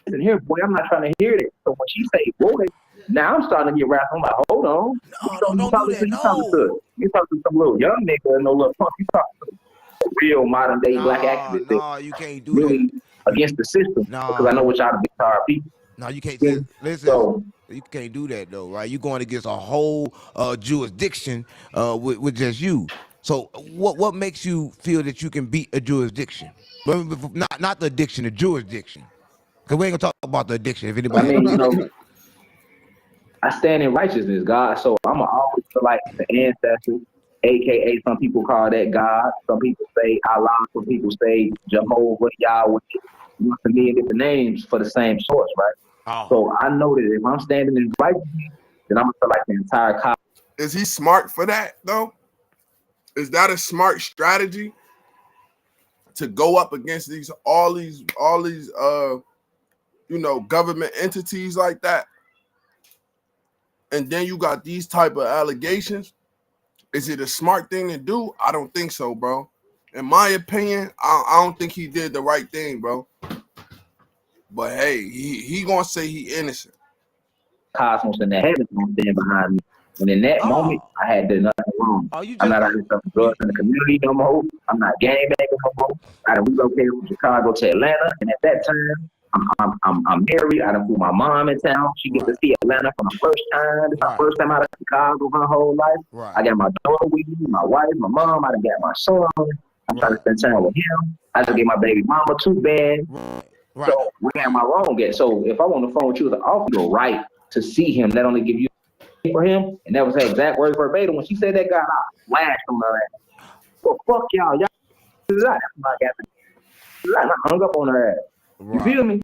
And here, boy, I'm not trying to hear that. So when she say, boy, now I'm starting to get wrapped. I'm like, hold on. No, don't do that. No. You talking to some little young nigga and no little punk. You talking to a real modern day black activist. No, you can't do really that. Against the system. Because I know what y'all big tired people. No, you can't. Yeah. Listen, So, you can't do that though, right? You're going against a whole jurisdiction with just you. So what makes you feel that you can beat a jurisdiction? Not the addiction, the jurisdiction. Because we ain't gonna talk about the addiction. If anybody, I mean, you know, I stand in righteousness, God. So I'm always feel like the ancestors, aka some people call that God. Some people say Allah. Some people say Jehovah, Yahweh. You know, a million different names for the same source, right? Oh. So I know that if I'm standing in righteousness, then I'm gonna feel like the entire cop. Is he smart for that though? Is that a smart strategy to go up against all these you know, government entities like that? And then you got these type of allegations. Is it a smart thing to do? I don't think so, bro. In my opinion, I don't think he did the right thing, bro. But hey, he gonna say he innocent. Cosmos and the heavens gonna stand behind me. And in that moment, I had done nothing wrong. I'm not out here selling drugs in the community no more. I'm not gang banging no more. I done relocated from Chicago to Atlanta, and at that time, I'm married. I done flew my mom in town. She gets to see Atlanta for the first time. It's my first time out of Chicago her whole life. I got my daughter with me, my wife, my mom. I done got my son. I'm trying to spend time with him. I done gave my baby mama 2 bands. So we got my wrong yet. So if I'm on the phone with you as an officer, you're right to see him. That only give you for him. And that was her exact words verbatim. When she said that, God, I flashed on her ass. Well, fuck y'all. That's my I hung up on her ass. You feel me?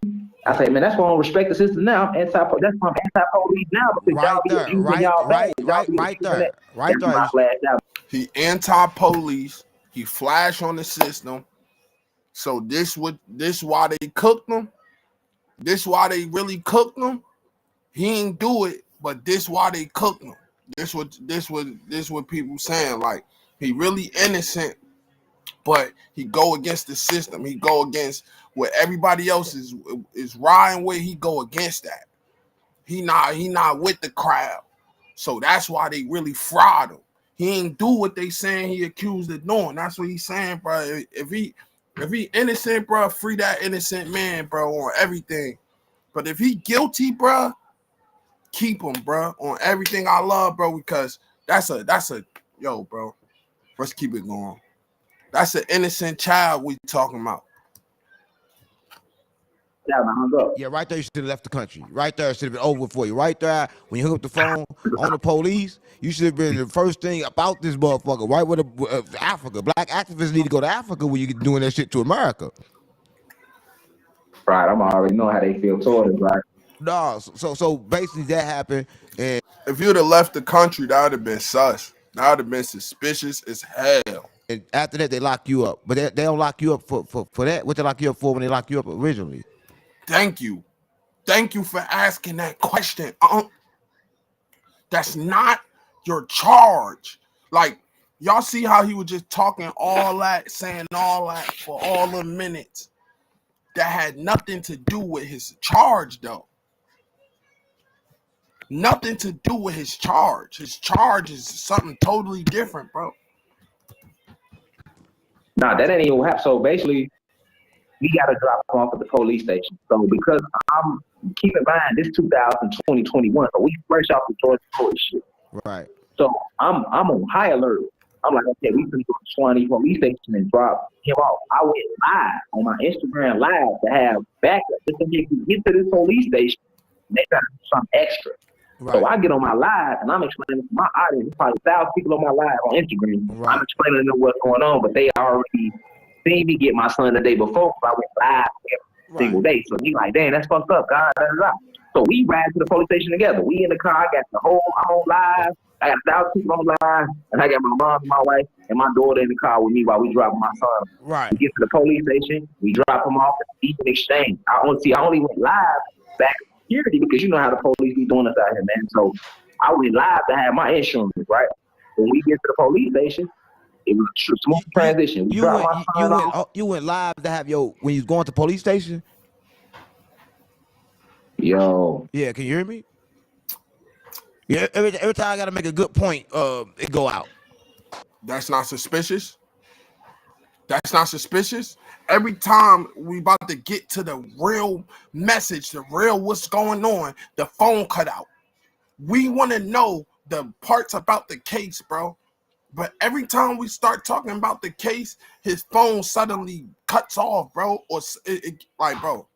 I say, man, that's why I don't respect the system now. That's why I'm anti-police now, because y'all be abusing y'all bad. Right there. He anti-police. He flash on the system. So this why they cooked him. This why they really cooked him. He ain't do it, but this why they cooked him. This what people saying. Like, he really innocent, but he go against the system. He go against what everybody else is riding with. He go against that. He not with the crowd. So that's why they really fraud him. He ain't do what they saying he accused of doing. That's what he's saying, bro. If he innocent, bro, free that innocent man, bro, on everything. But if he guilty, bro, keep him, bro, on everything I love, bro, because that's a yo, bro. Let's keep it going. That's an innocent child we talking about. Yeah, right there, you should have left the country. Right there, it should have been over for you. Right there, when you hook up the phone on the police, you should have been the first thing about this motherfucker. Right with Africa. Black activists need to go to Africa when you doing that shit to America. Right, I'm already know how they feel toward it, right? No, so basically that happened. And if you'd have left the country, that would have been sus. That would have been suspicious as hell. And after that, they lock you up. But they don't lock you up for that. What they lock you up for when they lock you up originally? Thank you for asking that question. That's not your charge. Like, y'all see how he was just talking all that, saying all that for all the minutes. That had nothing to do with his charge, though. Nothing to do with his charge. His charge is something totally different, bro. Nah, that ain't even what happened. So basically, we got to drop off at the police station. So because I'm, keep in mind, this 2021, so we fresh off the Georgia Floyd shit. Right. So I'm on high alert. I'm like, okay, we can go to Swanee police station and drop him off. I went live on my Instagram live to have backup just in case we get to this police station. They got to do something extra. Right. So I get on my live and I'm explaining to my audience, probably 1,000 people on my live on Instagram. Right. I'm explaining to them what's going on, but they already seen me get my son the day before. I went live every single day. So he like, damn, that's fucked up, God. Blah, blah, blah. So we ride to the police station together. We in the car. I got I'm on live. I got 1,000 people on live, and I got my mom, my wife, and my daughter in the car with me while we drop my son. Right. We get to the police station. We drop him off at the exchange. I only went live back in security because you know how the police be doing us out here, man. So I went live to have my insurance, right? When we get to the police station, it was a smooth transition. We dropped my son off. You went live to have when you was going to police station? Yo. Yeah, can you hear me? Yeah, every time I gotta make a good point, it go out. That's not suspicious. That's not suspicious. Every time we about to get to the real message, the real what's going on, the phone cut out. We want to know the parts about the case, bro. But every time we start talking about the case, his phone suddenly cuts off, bro. Or like, bro.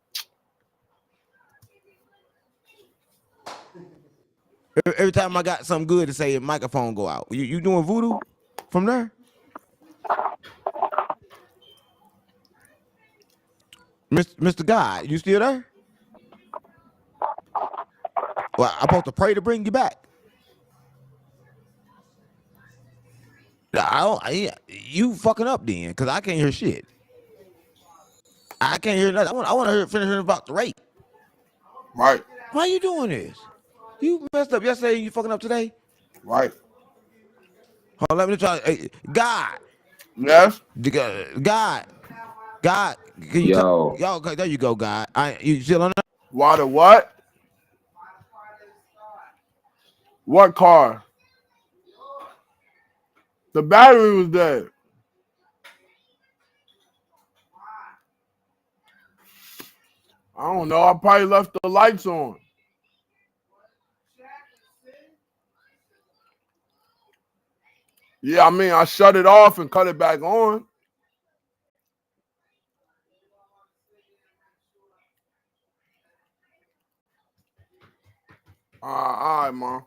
Every time I got something good to say, the microphone go out. You doing voodoo from there? Mr. God, you still there? Well, I'm supposed to pray to bring you back. You fucking up then, because I can't hear shit. I can't hear nothing. I want to finish hearing about the rape. Right. Why you doing this? You messed up yesterday and you fucking up today? Right. Hold on, let me try. Hey, God. Yes? God. Can you yo, there you go, God. You still on there? Why the what? What car? The battery was dead. I don't know. I probably left the lights on. Yeah, I mean, I shut it off and cut it back on. All right, man.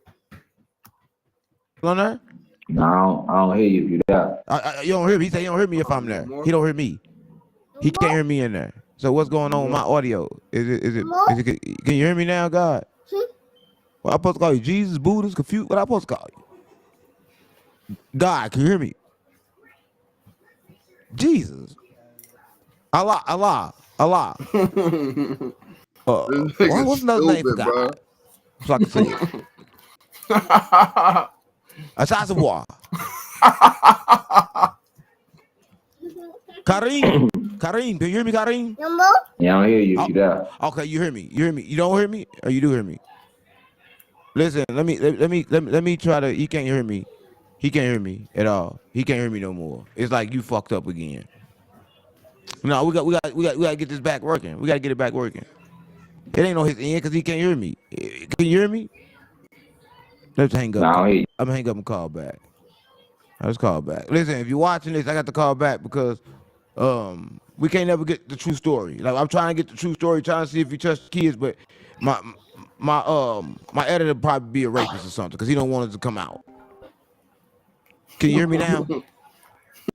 On there? No, I don't hear you if you there. You don't hear me. He say you don't hear me if I'm there. He don't hear me. He can't hear me in there. So what's going on with my audio? Is it can you hear me now, God? What I'm supposed to call you? Jesus, Buddha's confused? What I'm supposed to call you? God, can you hear me? Jesus. Allah. What's another name for God? So I can say it. Asasawar. Kareem, can you hear me, Kareem? Yeah, I don't hear you. You there? Okay, you hear me. You don't hear me, or you do hear me? Listen, let me try to. He can't hear me. He can't hear me at all. He can't hear me no more. It's like you fucked up again. No, we got to get this back working. We got to get it back working. It ain't on his end because he can't hear me. Can you hear me? Let's hang up. No, I'm gonna hang up and call back. Let's call back. Listen, if you're watching this, I got to call back because we can't never get the true story. Like I'm trying to get the true story, trying to see if he touched kids, but my editor probably be a rapist or something because he don't want it to come out. Can you hear me now? No,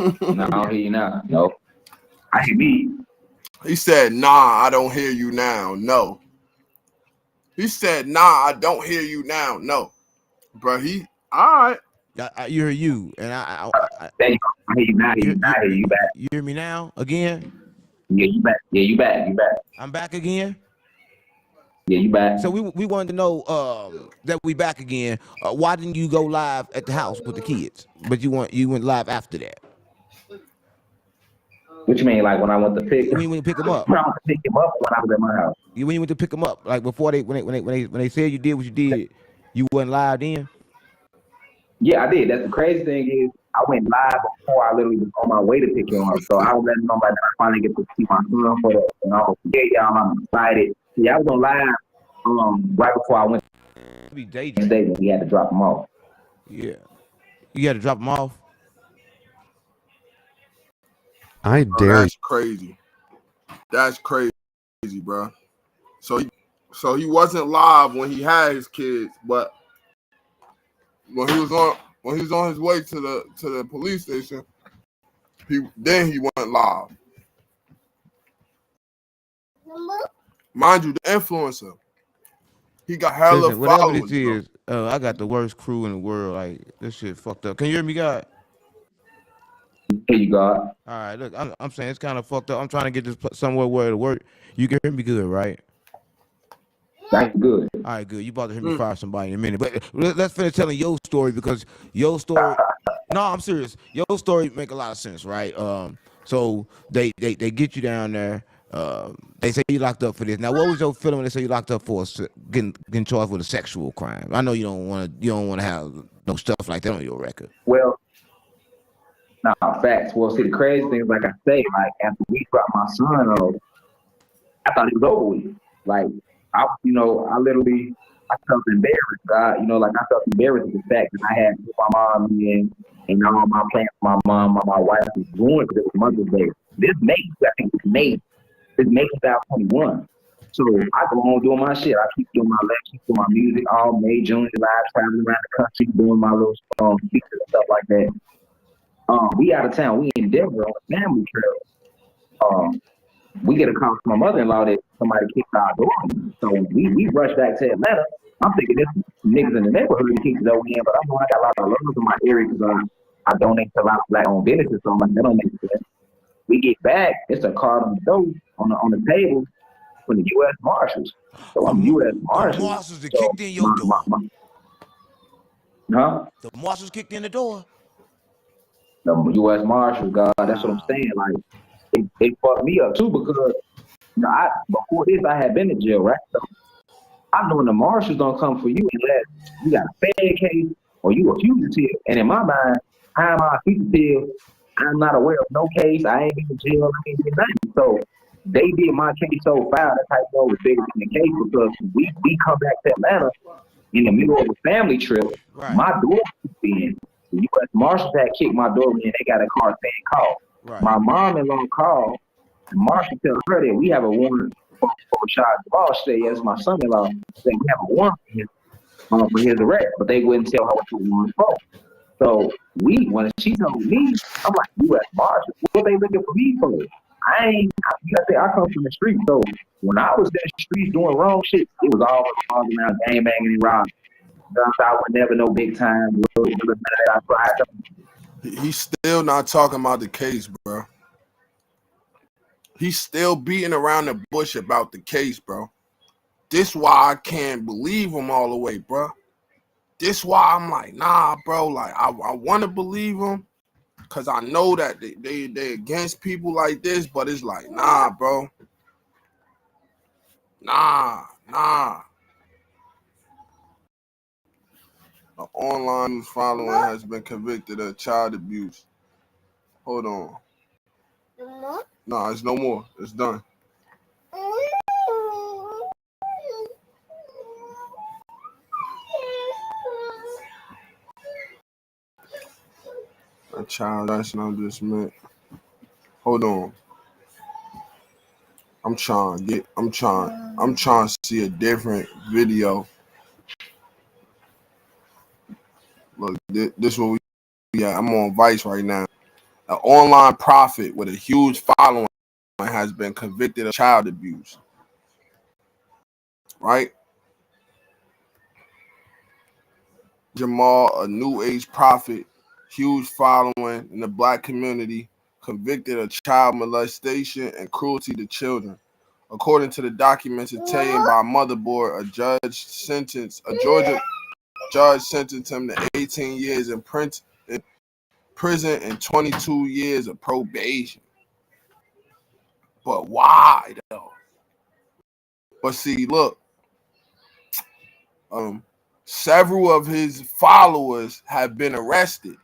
I don't hear you now. No. I hear me. He said, nah, I don't hear you now. No. He said, nah, I don't hear you now. No. But all right. You hear you, and I hear you now. I hear you back. You hear me now again? Yeah, you back. Yeah, you back. I'm back again. Yeah, you back. So we wanted to know that we back again. Why didn't you go live at the house with the kids, but you went live after that? What you mean, like when I went to pick? When you went to pick them up? When I went to pick him up when I was at my house. When you went to pick them up, like before when they said you did what you did, you wasn't live then? Yeah, I did. That's the crazy thing is I went live before I literally was on my way to pick him up. So I was letting nobody I finally get to see my son for that. And I was y'all, I'm excited. Yeah, I was on live right before I went to be day when we had to drop him off. Yeah. You had to drop him off? I dare you. That's crazy. That's crazy, bro. So So he wasn't live when he had his kids, but when he was on his way to the police station, he went live. Mind you, the influencer, he got hella Listen, whatever this followers, bro. is, I got the worst crew in the world. Like this shit fucked up. Can you hear me, God? Here you go. All right, look, I'm saying it's kind of fucked up. I'm trying to get this somewhere where it'll work. You can hear me good, right? That's good. All right, good. You about to hear me fire somebody in a minute, but let's finish telling your story because your story. No, I'm serious. Your story make a lot of sense, right? So they get you down there. They say you locked up for this. Now, what was your feeling when they say you locked up for getting charged with a sexual crime? I know you don't want to have no stuff like that on your record. Well, nah, facts. Well, see, the crazy thing is, like I say, like after we brought my son up, I thought it was over with. Like, I felt embarrassed. Like I felt embarrassed with the fact that I had put my mom and all my plans for my mom, my wife was ruined because it was Mother's Day. This May 2021. So I go on doing my shit. I keep doing my lectures, doing my music all May, June, July, traveling around the country, doing my little speeches and stuff like that. We out of town. We in Denver on a family trip. We get a call from my mother-in-law that somebody kicked our door. So we rush back to Atlanta. I'm thinking this niggas in the neighborhood kicked the door in, but I know I got a lot of love in my area because I donate to a lot of black-owned businesses, so I'm like, that don't make sense. We get back, it's a card on the door, on the table from the U.S. Marshals. So I'm U.S. Marshals. The Marshals that kicked in your door. The Marshals kicked in the door. The U.S. Marshals, God, that's what I'm saying. Like, it fucked me up too because before this I had been in jail, right? So I know when the marshals don't come for you unless you got a fed case or you a fugitive. And in my mind, how am I a fugitive? I'm not aware of no case. I ain't been in jail. I ain't been nothing. So they did my case so foul that type of was bigger than the case because we come back to Atlanta in the middle of a family trip. Right. My door kicked in. The U.S. Marshals had kicked my door in. They got a car saying call. Right. My mom-in-law called. The marshal tells her that we have a warrant for Rashad Jamal. She said, yes, my son-in-law. Said we have a warrant for his arrest, but they wouldn't tell her what the warrant for. So when she told me, I'm like, U.S. Marshals, what they looking for me for? I come from the street. So when I was in the streets doing wrong shit, it was all around gangbanging and robbing. I would never know big time. He's still not talking about the case, bro. He's still beating around the bush about the case, bro. This why I can't believe him all the way, bro. This why I'm like, nah, bro. Like, I want to believe him because I know that they against people like this, but it's like, nah, bro. Nah. An online following has been convicted of child abuse. Hold on. No, it's no more. It's done. A child, that's not just meant. Hold on. I'm trying to see a different video. Look, this what we got. I'm on Vice right now. An online prophet with a huge following has been convicted of child abuse. Right? Jamal, a new age prophet, huge following in the black community, convicted of child molestation and cruelty to children. According to the documents obtained by Motherboard, a Georgia judge sentenced him to 18 years in prison and 22 years of probation. But why though? But see, look, several of his followers have been arrested.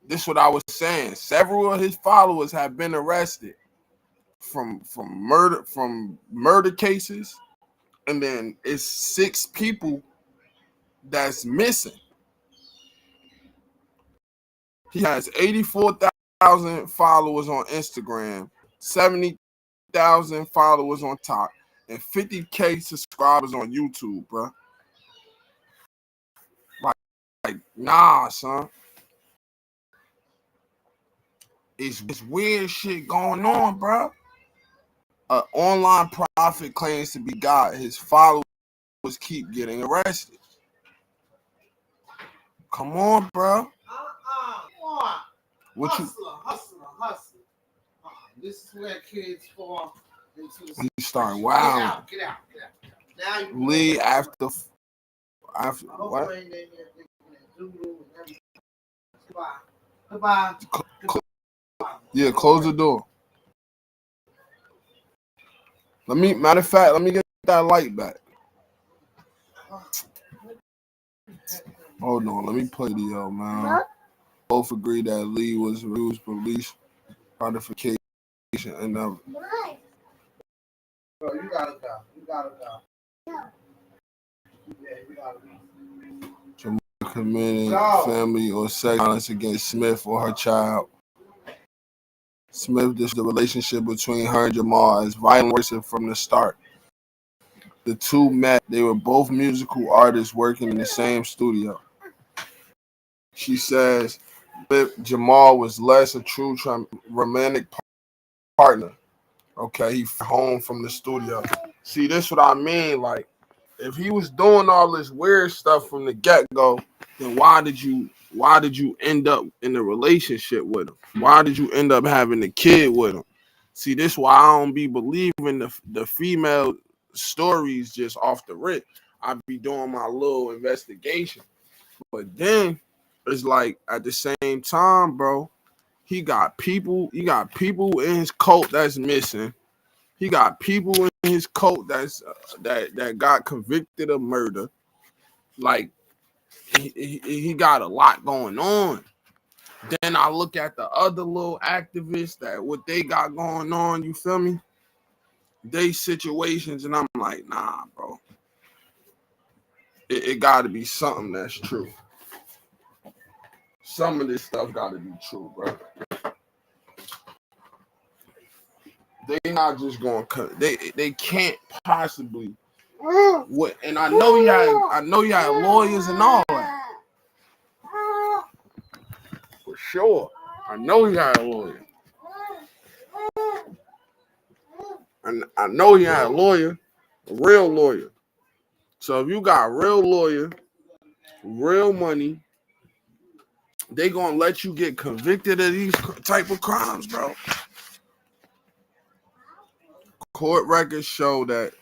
This is what I was saying. Several of his followers have been arrested from murder cases, and then it's 6 people that's missing. He has 84,000 followers on Instagram, 70,000 followers on and 50K subscribers on YouTube, bro. Like nah, son. It's weird shit going on, bro. An online prophet claims to be God. His followers keep getting arrested. Come on, bro. What hustler. This is where kids fall into. You start wow. Get out. Now you leave after what? Goodbye. Yeah, close the door. Matter of fact, let me get that light back. Hold on, let me play the man. Both agree that Lee was police ratification and Bro, you gotta go. Yeah, you gotta go. Jamal committing family or sex violence against Smith or her child. Smith, the relationship between her and Jamal is violent worsened from the start. The two met. They were both musical artists working in the same studio. She says Jamal was less a true romantic partner. Okay, he home from the studio. See, this what I mean. Like, if he was doing all this weird stuff from the get-go, then why did you end up in a relationship with him? Why did you end up having a kid with him? See, this why I don't be believing the female stories just off the rip. I be doing my little investigation. But then it's like at the same time, bro, he got people in his cult that's missing. He got people in his cult that got convicted of murder. Like he got a lot going on. Then I look at the other little activists that what they got going on, you feel me? They situations, and I'm like, nah, bro. It got to be something that's true. Some of this stuff got to be true, bro. They not just going to they can't possibly. What? And I know you had lawyers and all that. For sure. I know you had a lawyer. And I know you had a lawyer, a real lawyer. So if you got a real lawyer, real money, they gonna let you get convicted of these type of crimes, bro. Court records show that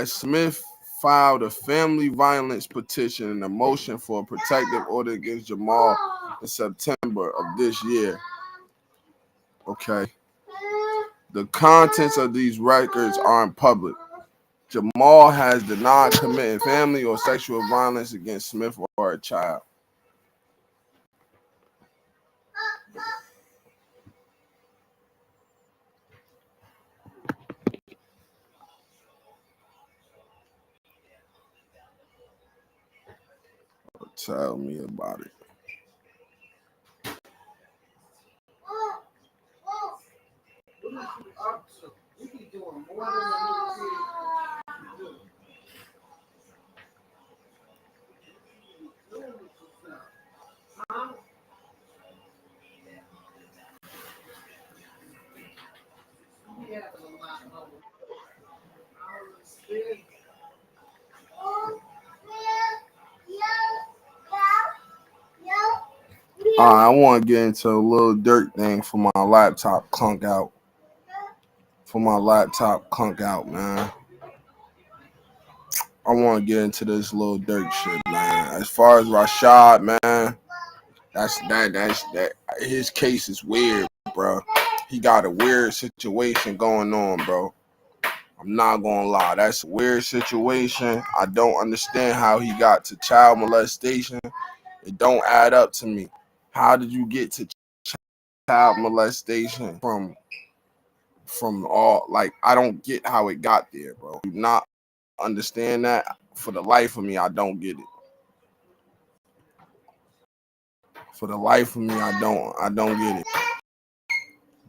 Smith filed a family violence petition and a motion for a protective order against Jamal in September of this year. Okay. The contents of these records aren't public. Jamal has denied committing family or sexual violence against Smith or a child. Tell me about it. What are you up to? You be doing more than you do. Huh? Yeah, I want to get into a Lil Durk thing for my laptop clunk out. Man. I want to get into this Lil Durk shit, man. As far as Rashad, man, that's that. His case is weird, bro. He got a weird situation going on, bro. I'm not gonna lie, that's a weird situation. I don't understand how he got to child molestation. It don't add up to me. How did you get to child molestation from all, like, I don't get how it got there, bro. Do not understand that. For the life of me, I don't get it. For the life of me, I don't get it.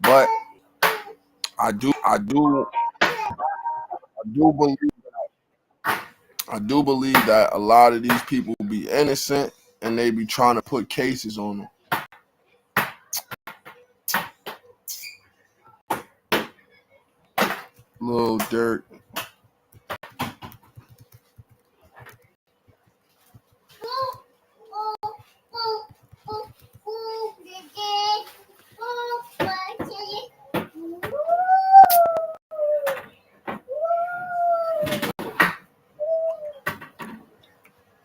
But I do I do believe I do believe that a lot of these people be innocent and they be trying to put cases on them. Lil Durk.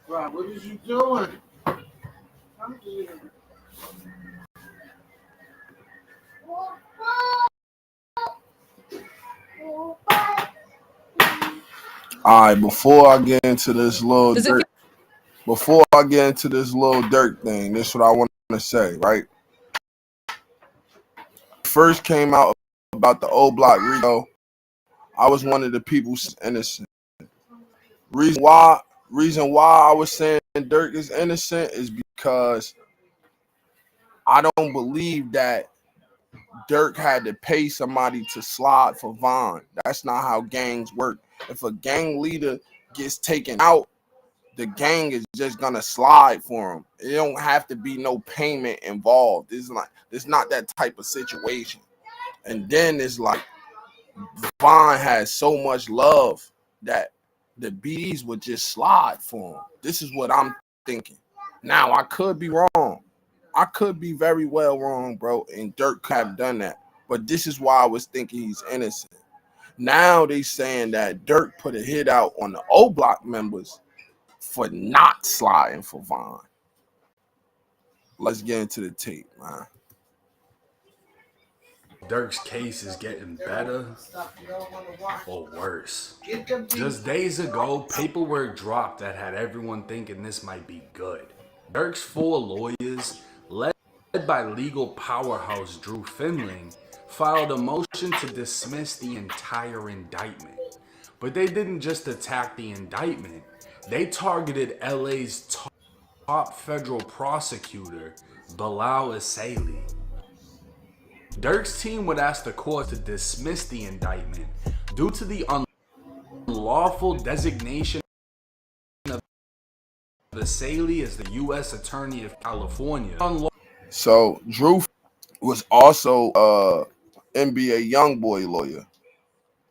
Rob, what is you doing? Come here. All right, before I get into this Lil Durk, thing, this is what I want to say, right? First came out about the old block Rico. I was one of the people innocent. Reason why I was saying Durk is innocent is because I don't believe that Durk had to pay somebody to slide for Vaughn. That's not how gangs work. If a gang leader gets taken out, the gang is just gonna slide for him. It don't have to be no payment involved. It's not that type of situation. And then it's like Vaughn has so much love that the BDs would just slide for him. This is what I'm thinking. Now I could be wrong. I could be very well wrong, bro. And Durk could have done that. But this is why I was thinking he's innocent. Now they saying that Durk put a hit out on the O Block members for not sliding for Vaughn. Let's get into the tape, man. Durk's case is getting better or worse. Just days ago, paperwork dropped that had everyone thinking this might be good. Durk's 4 lawyers, led by legal powerhouse Drew Finling, filed a motion to dismiss the entire indictment. But they didn't just attack the indictment, they targeted LA's top federal prosecutor, Bilal Isaili. Durk's team would ask the court to dismiss the indictment due to the unlawful designation of Isaili as the U.S. Attorney of California. So Drew was also NBA YoungBoy lawyer.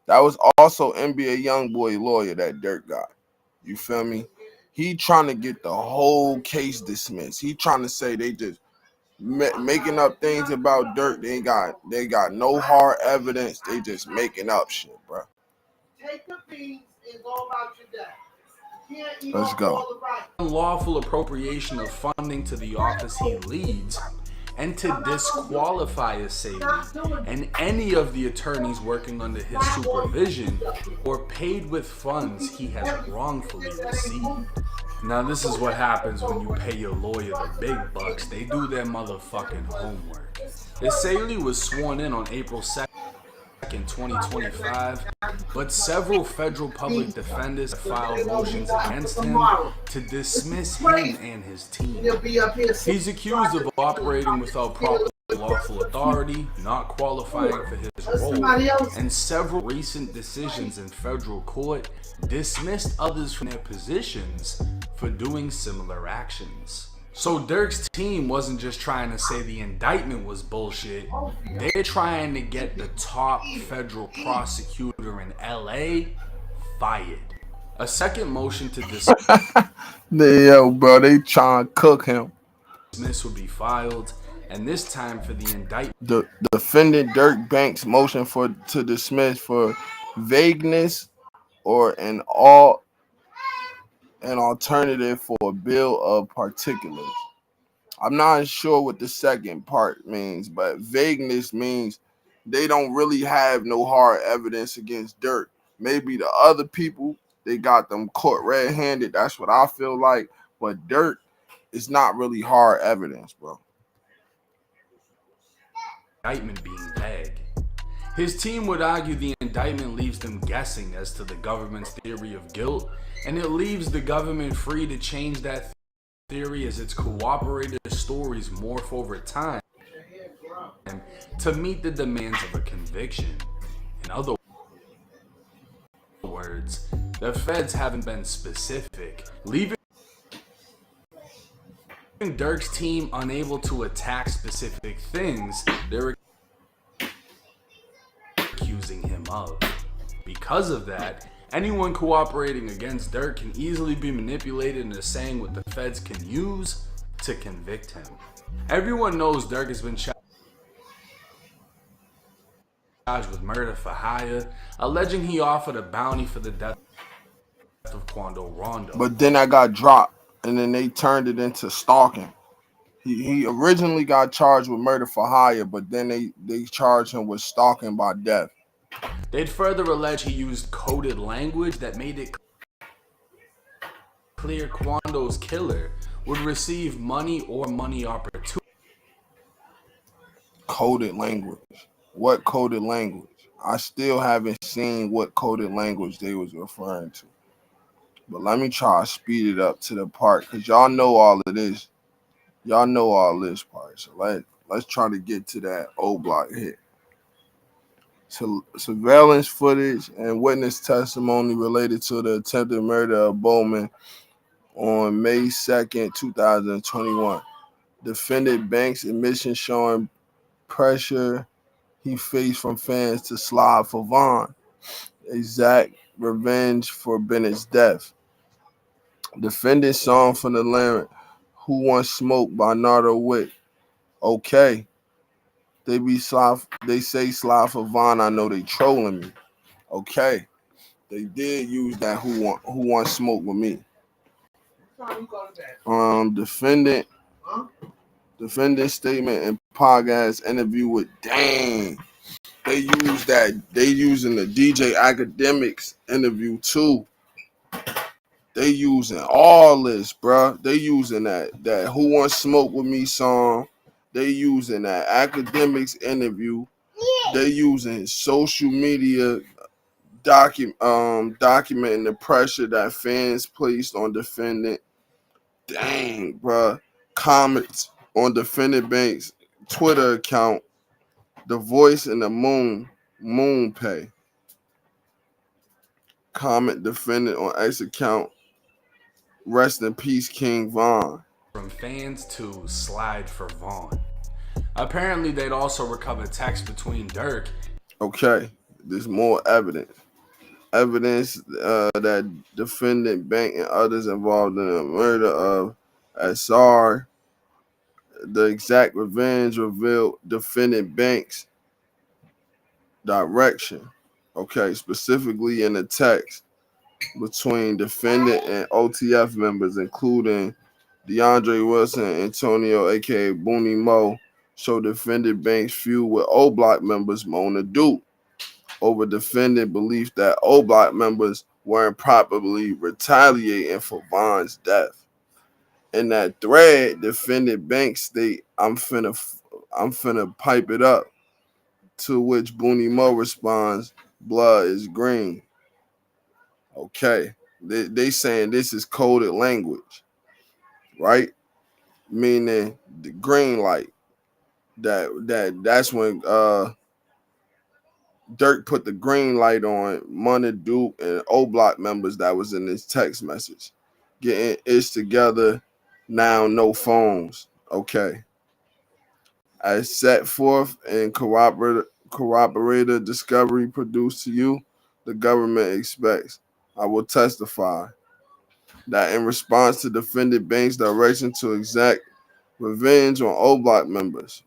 That was also NBA YoungBoy lawyer that Durk got. You feel me? He trying to get the whole case dismissed. He trying to say they just making up things about Durk. They got no hard evidence. They just making up shit, bro. Take the beans and go about your day. Let's go. Unlawful appropriation of funding to the office he leads, and to disqualify Isaili and any of the attorneys working under his supervision or paid with funds he has wrongfully received. Now this is what happens when you pay your lawyer the big bucks. They do their motherfucking homework. Isaili was sworn in on April 2nd, 2025, but several federal public defenders filed motions against him to dismiss him and his team. He's accused of operating without proper lawful authority, not qualifying for his role, and several recent decisions in federal court dismissed others from their positions for doing similar actions. So Durk's team wasn't just trying to say the indictment was bullshit, they're trying to get the top federal prosecutor in LA fired. A second motion to dismiss bro, they trying to cook him. would be filed, and this time for the indictment. The defendant Durk Banks' motion to dismiss for vagueness or an alternative for a bill of particulars. I'm not sure what the second part means, but vagueness means they don't really have no hard evidence against Durk. Maybe the other people, they got them caught red-handed. That's what I feel like. But Durk is not really hard evidence, bro. Indictment being vague. His team would argue the indictment leaves them guessing as to the government's theory of guilt, and it leaves the government free to change that theory as its cooperator stories morph over time to meet the demands of a conviction. In other words, the feds haven't been specific, leaving Durk's team unable to attack specific things they're accusing him of. Because of that, anyone cooperating against Durk can easily be manipulated into saying what the feds can use to convict him. Everyone knows Durk has been charged with murder for hire, alleging he offered a bounty for the death of Quando Rondo. But then I got dropped, and then they turned it into stalking. He originally got charged with murder for hire, but then they charged him with stalking by death. They'd further allege he used coded language that made it clear Quando's killer would receive money or money opportunity. Coded language. What coded language? I still haven't seen what coded language they was referring to. But let me try to speed it up to the part, because y'all know all of this. Y'all know all this part. So let's try to get to that O Block hit. So, surveillance footage and witness testimony related to the attempted murder of Bowman on May 2nd, 2021. Defendant Banks' admission showing pressure he faced from fans to slide for Vaughn. Exact revenge for Bennett's death. Defendant song from the lyric Who Wants Smoke by Nardo Wick. Okay. They say slide for Vaughn. I know they trolling me. Okay. They did use that who wants smoke with me. Defendant statement and podcast interview with Dang. They use that. They using the DJ Academics interview too. They using all this, bruh. They using that Who Wants Smoke With Me song. They using that Academics interview. They using social media documenting the pressure that fans placed on defendant. Dang, bruh. Comments on defendant Banks' Twitter account. The Voice and the Moon Pay. Comment defendant on X account. Rest in peace, King Von. From fans to slide for Vaughn. Apparently, they'd also recover text between Durk. Okay, there's more evidence. Evidence that defendant Bank and others involved in the murder of Asar. The exact revenge revealed defendant Banks' direction. Okay, specifically in the text between defendant and OTF members, including DeAndre Wilson and Antonio, aka Booney Mo, show defendant Banks' feud with O Block members Mona Duke over defendant belief that O Block members weren't properly retaliating for Vaughn's death. In that thread, defendant Banks state, I'm finna pipe it up. To which Booney Mo responds, blood is green. Okay. They saying this is coded language, right? Meaning the green light. That's when Durk put the green light on Money Duke and O Block members that was in this text message. Getting it together now, no phones. Okay. As set forth in corroborator discovery produced to you, the government expects. I will testify that in response to defendant Banks' direction to exact revenge on O Block members.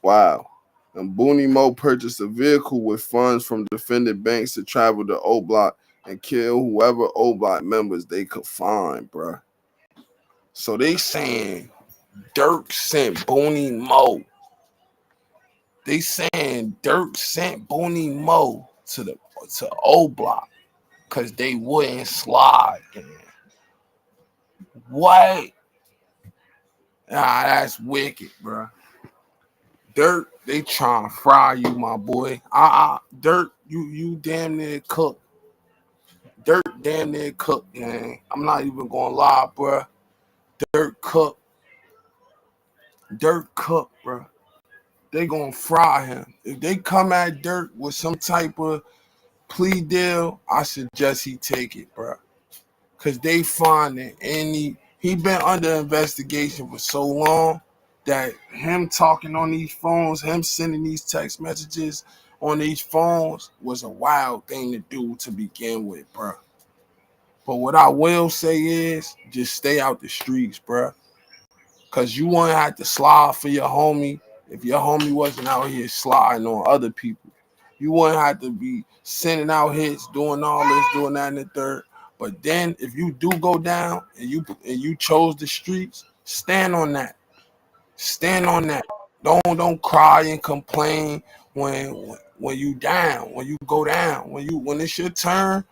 Wow. And Booney Mo purchased a vehicle with funds from defendant Banks to travel to O Block and kill whoever O Block members they could find, bruh. So they saying Durk sent Booney Mo. They saying Durk sent Booney Mo to O Block because they wouldn't slide. What? Nah, that's wicked, bruh. Durk, they trying to fry you, my boy. Durk, you damn near cooked. Durk damn near cooked, man. I'm not even gonna lie, bruh. Durk cooked. Durk cooked, bruh. They gonna fry him. If they come at Durk with some type of plea deal, I suggest he take it, bro. Cause they find that he been under investigation for so long that him talking on these phones, him sending these text messages on these phones was a wild thing to do to begin with, bro. But what I will say is just stay out the streets, bro. Cause you wouldn't have to slide for your homie if your homie wasn't out here sliding on other people. You wouldn't have to be sending out hits, doing all this, doing that, and the third. But then, if you do go down and you chose the streets, stand on that. Stand on that. Don't cry and complain when you down, when you go down, when it's your turn,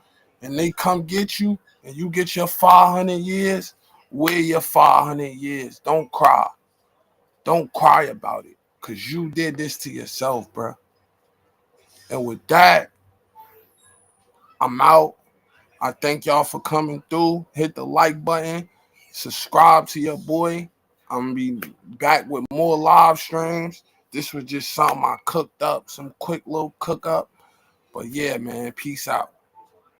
and they come get you and you get your 500 years. Wear your 500 years. Don't cry. Don't cry about it, cause you did this to yourself, bro. And with that, I'm out. I thank y'all for coming through. Hit the like button. Subscribe to your boy. I'm gonna be back with more live streams. This was just something I cooked up, some quick little cook up. But yeah, man, peace out.